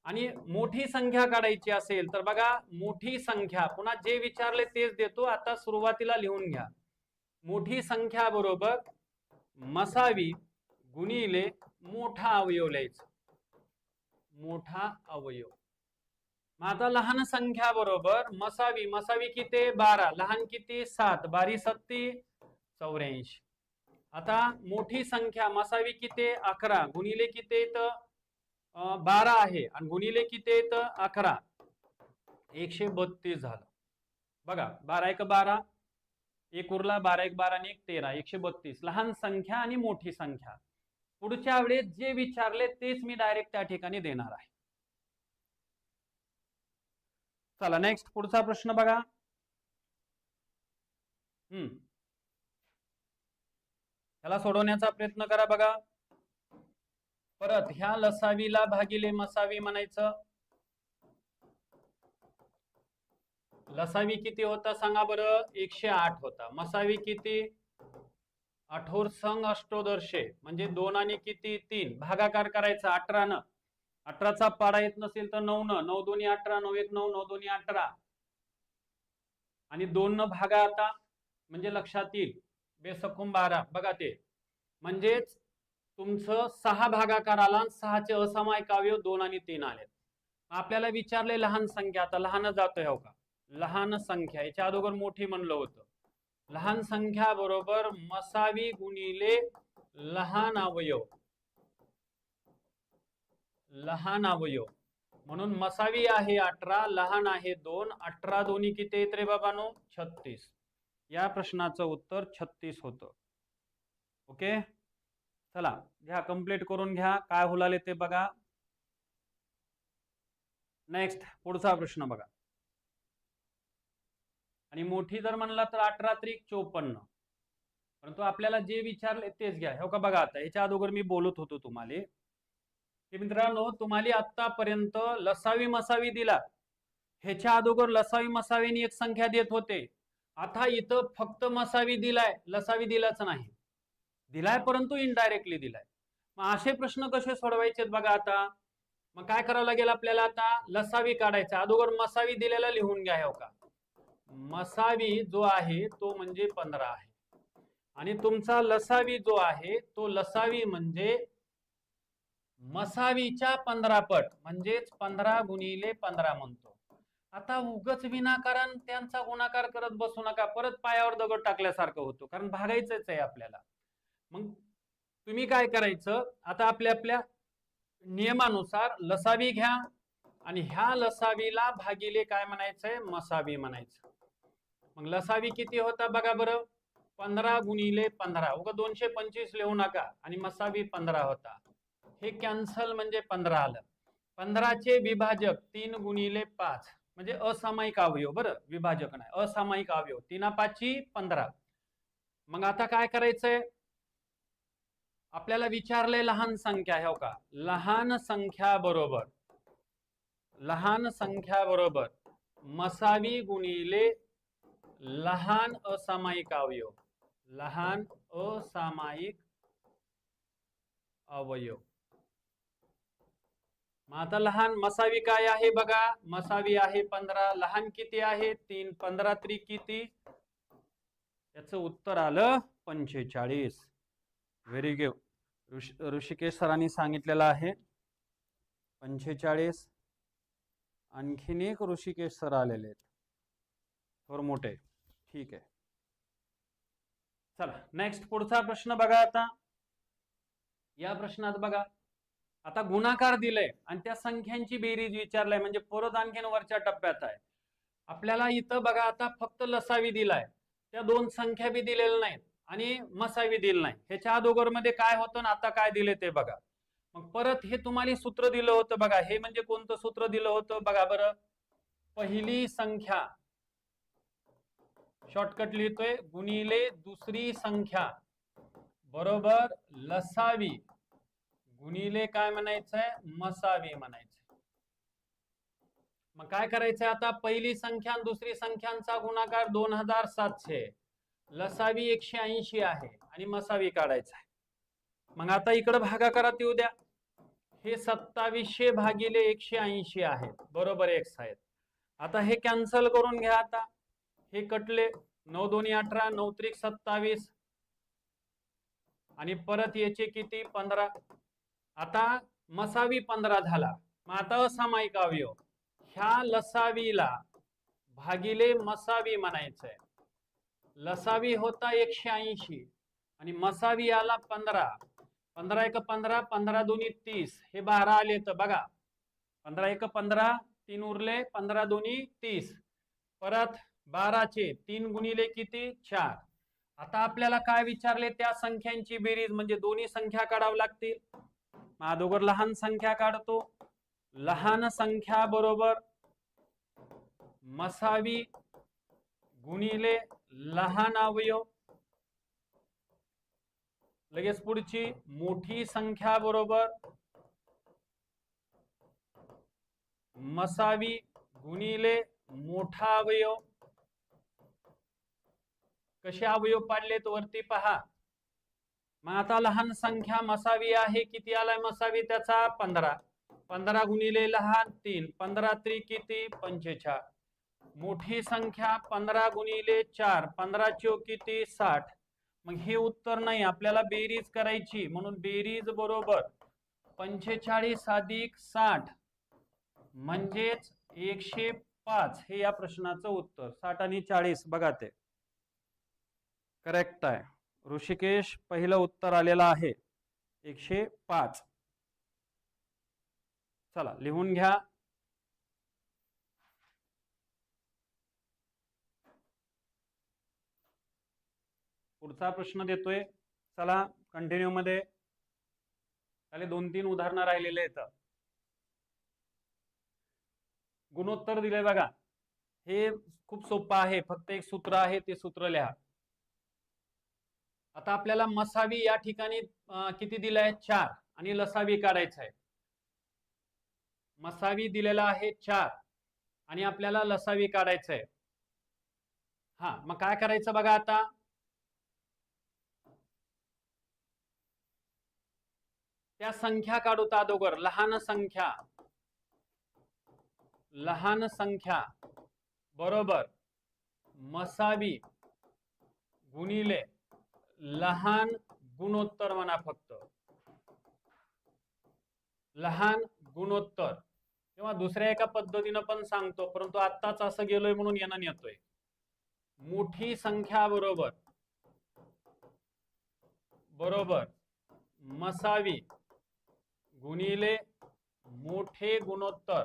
आणि मोठी संख्या काढायची असेल तर बघा, मोठी संख्या पुन्हा जे विचारले तेच देतो. आता सुरुवातीला लिहून घ्या, मोठी संख्या बरोबर मसावी गुणिले मोठा अवयव लिहायचं, मोठा अवयव. मग आता लहान संख्या बरोबर मसावी, मसावी किती 12, लहान किती 7, 12 7 84. आता मोठी संख्या मसावी किती 11 गुणिले किती तर 12 आहे आणि गुणिले किती तर 11, 132 झालं. बघा 12 1 12, एक उरला, 12 1 12 आणि 1 13, 132. लहान संख्या आणि मोठी संख्या. पुढच्या वेळेस जे विचारले तेच मी डायरेक्ट त्या ठिकाणी देणार आहे. चला नेक्स्ट पुढचा प्रश्न बघा. त्याला सोडवण्याचा प्रयत्न करा. बघा परत ह्या लसावीला भागिले मसावी म्हणायचं. लसावी किती होता सांगा बरं, 108 होता. मसावी किती 18 संग अष्टोदर्शे म्हणजे 2 आणि किती 3, भागाकार करायचा 18 न. 18चा पाडा येत नसेल तर 9 न, 9 दोन्ही 18, 9 1 9, 9 दोन्ही 18 आणि 2 न भागा आता म्हणजे लक्षात येईल, बेसकून 12. बघा ते म्हणजेच तुमचं 6 भागाकार आला आणि 6चे असामायिक अवयव 2 आणि 3 आले. आपल्याला विचारले लहान संख्या, आता लहान जातोय हो का, लहान संख्या याच्या अगोदर मोठी म्हणलं होतं. लहान संख्या बरोबर मसावी गुणिले लहान अवयव, लहान अवयव. म्हणून मसावी आहे 18, लहान आहे 2, 18 दोन्ही किती येत रे बाबांनो 36. या प्रश्नाचं उत्तर 36 होतं. ओके चला घ्या, कंप्लीट करून घ्या, काय हुलाले ते बघा. नेक्स्ट पुढचा प्रश्न बघा. आणि मोठी जर म्हणला तर 18 त्रिक 54, परंतु आपल्याला जे विचारले तेच घ्या. हो का बघा, आता याच्या अगोदर मी बोलत होतो तुम्हाला की मित्रांनो, तुम्हाला आतापर्यंत लसावी मसावी दिला, ह्याच्या अगोदर लसावी मसावीनी एक संख्या देत होते. आता इथं फक्त मसावी दिलाय, लसावी दिलाच नाही. दिलाय परंतु इनडायरेक्टली दिलाय. मग असे प्रश्न कसे सोडवायचे बघा. आता मग काय करावं लागेल आपल्याला, आता लसावी काढायचा, अगोदर मसावी दिलेला लिहून घ्या. हो का, मसावी जो आहे तो म्हणजे 15 आहे आणि तुमचा लसावी जो आहे तो लसावी म्हणजे मसावीच्या 15 पट म्हणजेच 15 गुणिले 15 म्हणतो. आता उगच विनाकारण त्यांचा गुणाकार करत बसू नका, परत पायावर दगड टाकल्यासारखं होतो, कारण भागायचंच आहे आपल्याला. मग तुम्ही काय करायचं, आता आपल्या आपल्या नियमानुसार लसावी घ्या आणि ह्या लसावीला भागिले काय म्हणायचंय, मसावी म्हणायचं. मग लसावी किती होता बघा बरं, 15 गुणिले 15, उगा 225 लिहू नका, आणि मसावी 15 होता. हे कॅन्सल म्हणजे 15 आलं. 15चे विभाजक 3 गुणिले 5 म्हणजे असामायिक अवयव, बरं विभाजक नाही, असामायिक अवयव, 3 5 15. मग आता काय करायचंय, आपल्याला विचारले लहान संख्या. हो का, लहान संख्या बरोबर मसावी गुणिले लहान असामायिक अवयव, लहान असामायिक अवयव. मग आता लहान मसावी काय आहे बघा, मसावी आहे 15, लहान किती आहे 3, 15 त्रिक किती, याचं उत्तर आलं 45. Very good. ऋषिकेश सरांनी सांगितलेलं आहे 45. आणखीन एक ऋषिकेश सर आलेले आहेत, थोर मोठे. ठीक आहे चला नेक्स्ट पुढचा प्रश्न बघा. आता या प्रश्नात बघा, आता गुणाकार दिले आणि त्या संख्यांची बेरीज विचारलाय, म्हणजे परत आणखीन वरच्या टप्प्यात आहे. आपल्याला इथं बघा, आता फक्त लसावी दिलाय, त्या दोन संख्या बी दिलेल्या नाहीत आणि मसावी दिलं नाही. ह्याच्या अगोदर मध्ये काय होतं ना आता काय दिले ते बघा. मग परत हे तुम्हाला सूत्र दिलं होतं बघा, हे म्हणजे कोणतं सूत्र दिलं होतं बघा बरं, पहिली संख्या शॉर्टकट लिहितोय गुणिले दुसरी संख्या बरोबर लसावी गुणिले काय म्हणायचंय, मसावी म्हणायचं. मग काय करायचंय आता, पहिली संख्या आणि दुसरी संख्यांचा गुणाकार 2700, लसावी 180 आहे आणि मसावी काढायचा आहे. मग आता इकडे भागाकारात येऊ द्या. हे 2700 भागिले 180 आहेत, बरोबर x आहेत. आता हे कॅन्सल करून घ्या. आता हे कटले, 9 दोन्ही 18, 9 त्रिक 27 आणि परत याचे किती 15. आता मसावी 15 झाला. मग आता असामायिक अवयव, ह्या लसावीला भागिले मसावी म्हणायचंय. लसावी होता 180 आणि मसावी आला 15. 15 1 15, 15 दोन्ही 30, हे 12 आले तर बघा, 15 1 15, 3 उरले, 15 दोन्ही 30, परत 12चे 3 गुणिले किती 4. आता आपल्याला काय विचारले, त्या संख्यांची बेरीज म्हणजे दोन्ही संख्या काढावं लागतील. अगोदर लहान संख्या काढतो. लहान संख्या बरोबर मसावी गुणिले लहान अवयव, लगेच पुढची मोठी संख्या बरोबर मसावी गुणिले मोठा अवयव. कसे अवयव पाडलेत वरती पहा. मग आता लहान संख्या मसावी आहे, किती आलाय मसावी त्याचा 15. 15 गुणिले लहान 3, 15 त्रिक किती 45. मोठी संख्या 15 गुणिले 4, 15 चोक किती 60. मग हे उत्तर नाही, आपल्याला बेरीज करायची, म्हणून बेरीज बरोबर 45 अधिक 60 म्हणजेच 105. हे या प्रश्नाचं उत्तर. 60 आणि 40 बघा ते करेक्ट आहे. ऋषिकेश पहिलं उत्तर आलेलं आहे 105. चला लिहून घ्या. पुढचा प्रश्न देतोय. चला कंटिन्यू मध्ये त्याले 2-3 उदाहरणं राहिलेले आहेत. गुणोत्तर दिले बघा. हे खूप सोपं आहे, फक्त एक सूत्र आहे, ते सूत्र लिहा. आता आपल्याला मसावी या ठिकाणी किती दिलाय 4 आणि लसावी काढायचा आहे. मसावी दिलेला आहे 4 आणि आपल्याला लसावी काढायचं आहे. हा, मग काय करायचं बघा. आता त्या संख्या काढूत अगोदर. लहान संख्या बरोबर मसावी गुणिले लहान गुणोत्तर म्हणा, फक्त लहान गुणोत्तर, किंवा दुसऱ्या एका पद्धतीनं पण सांगतो, परंतु आत्ताच असं गेलोय म्हणून येणं येतोय. मोठी संख्या बरोबर मसावी गुणिले मोठे गुणोत्तर.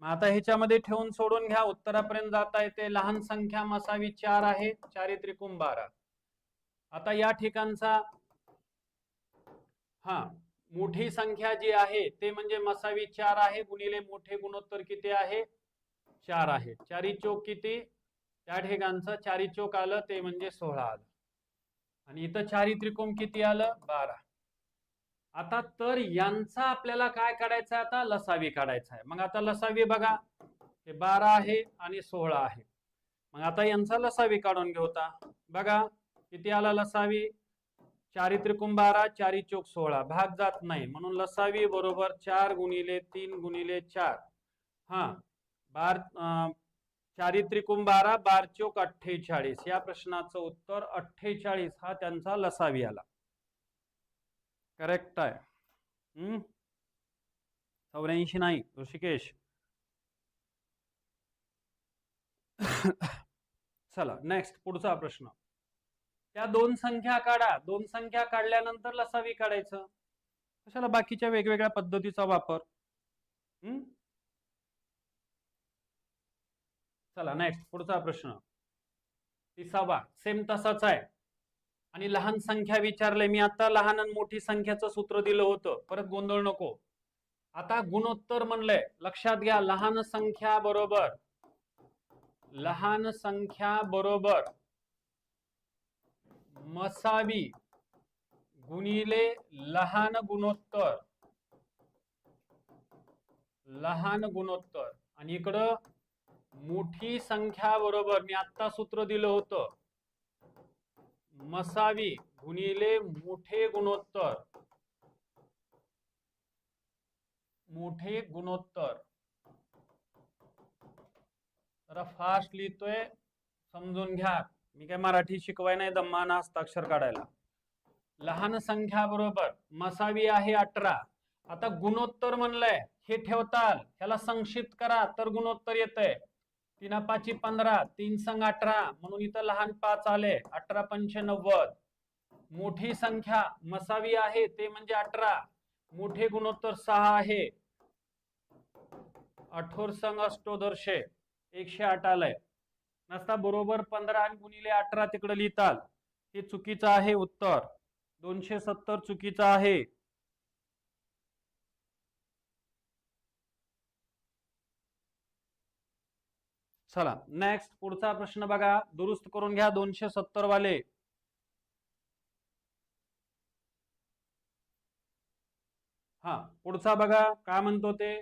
मग आता ह्याच्यामध्ये ठेवून सोडून घ्या, उत्तरापर्यंत जाता येते. लहान संख्या मसावी 4 आहे, 4 त्रिकोण 12. आता या ठिकाणचा मोठी संख्या जी आहे ते म्हणजे मसावी 4 आहे गुणिले मोठे गुणोत्तर किती आहे 4 आहे. 4 चौक किती, त्या ठिकाणचं 4 चौक आलं ते म्हणजे 16 आलं आणि इथं 4 त्रिकोण किती आलं 12. आता तर यांचा आपल्याला काय काढायचं आहे, आता लसावी काढायचा आहे. मग आता लसावी बघा, हे 12 आहे आणि 16 आहे. मग आता यांचा लसावी काढून घेऊ. बघा किती आला लसावी, 4 त्रिकोण 12, 4 चौक 16, भाग जात नाही, म्हणून लसावी बरोबर 4 गुणिले 3 गुणिले 4. 4 त्रिकोण 12, 12 चौक 48. या प्रश्नाचं उत्तर 48 हा त्यांचा लसावी आला. करेक्ट आहे. 84 नाही ऋषिकेश. चला नेक्स्ट पुढचा प्रश्न. त्या 2 संख्या काढा. 2 संख्या काढल्यानंतर लसावी काढायचं. कशाला बाकीच्या वेगवेगळ्या पद्धतीचा वापर. चला नेक्स्ट पुढचा प्रश्न 30वा. सेम तसाच आहे आणि लहान संख्या विचारले. मी आता लहान आणि मोठी संख्याचं सूत्र दिलं होतं, परत गोंधळ नको. आता गुणोत्तर म्हणलंय, लक्षात घ्या. लहान संख्या बरोबर मसावी गुणिले लहान गुणोत्तर. लहान गुणोत्तर, आणि इकडं मोठी संख्या बरोबर मी आत्ता सूत्र दिलं होतं, मसावी गुणिले मोठे गुणोत्तर. मोठे गुणोत्तर जरा फास्ट लिहितोय, समजून घ्या. मी काय मराठी शिकवाय नाही दम्मान हस्ताक्षर काढायला. लहान संख्या बरोबर मसावी आहे 18. आता गुणोत्तर म्हणलंय, हे ठेवताल, ह्याला संक्षिप्त करा तर गुणोत्तर येतंय. 3 5 15, 3 संग 18, म्हणून इथं लहान 5 आले. 18 पंचे 90. मोठी संख्या मसावी आहे ते म्हणजे 18. मोठे गुणोत्तर 6 आहे. 18 संग अष्टोदर्शे 108 आलंय. नसता बरोबर 15 आणि गुणिले 18 तिकडे लिहिताल, हे चुकीचं आहे. उत्तर 270 चुकीचं आहे. चला नेक्स्ट, पुढचा प्रश्न बघा, दुरुस्त करून घ्या 270 वाले. हा पुढचा बघा काय म्हणतो ते.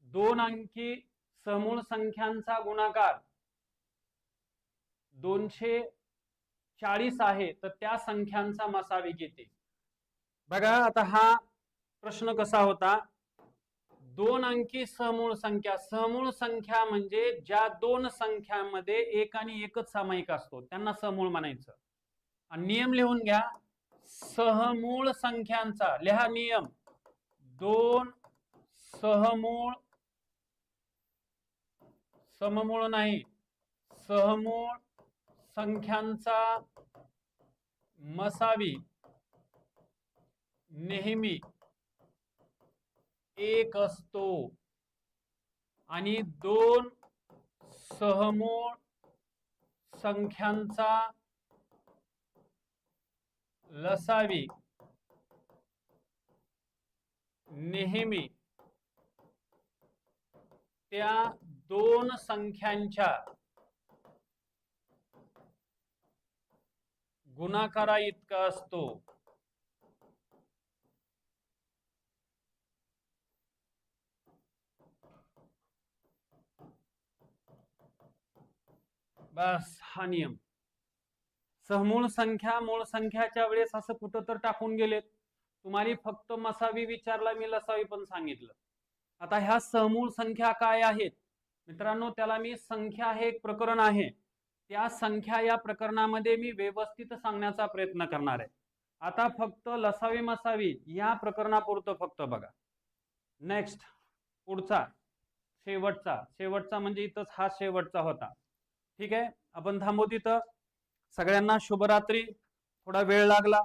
2 अंकी समूळ संख्यांचा गुणाकार 240 आहे तर त्या संख्यांचा मसावी किती. बघा आता हा प्रश्न कसा होता. 2 अंकी समूळ संख्या, समूळ संख्या म्हणजे ज्या दोन संख्यांमध्ये एक आणि एकच सामायिक असतो त्यांना समूळ म्हणायचं. आणि नियम लिहून घ्या, सहमूळ संख्यांचा लिहा नियम. 2 सहमूळ, सममूळ नाही, सहमूळ संख्यांचा मसावी नेहमी एक असतो आणि 2 सहमूळ संख्यांचा लसावी नेहमी त्या 2 संख्यांच्या गुणाकारा इतका असतो. बस हा नियम. सहमूळ संख्या मूळ संख्याच्या वेळेस असं कुठं तर टाकून गेलेत. तुम्हाला फक्त मसावी विचारला, मी लसावी पण सांगितलं. आता ह्या सहमूळ संख्या काय आहेत मित्रांनो, त्याला मी संख्या हे एक प्रकरण आहे, त्या संख्या या प्रकरणामध्ये मी व्यवस्थित सांगण्याचा प्रयत्न करणार आहे. आता फक्त लसावी मसावी या प्रकरणापुरतं फक्त बघा. नेक्स्ट पुढचा शेवटचा म्हणजे इथंच हा शेवटचा होता. ठीक आहे, आपण थांबू तिथं. सगळ्यांना शुभरात्री. थोडा वेळ लागला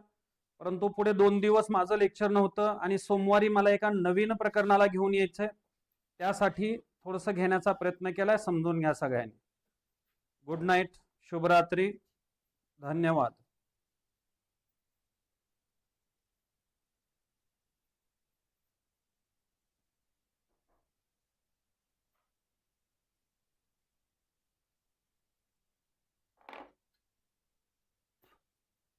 परंतु पुढे 2 दिवस माझं लेक्चर नव्हतं आणि सोमवारी मला एका नवीन प्रकरणाला घेऊन यायचंय, त्यासाठी थोडंसं घेण्याचा प्रयत्न केलाय. समजून घ्या सगळ्यांनी. गुड नाईट, शुभरात्री, धन्यवाद.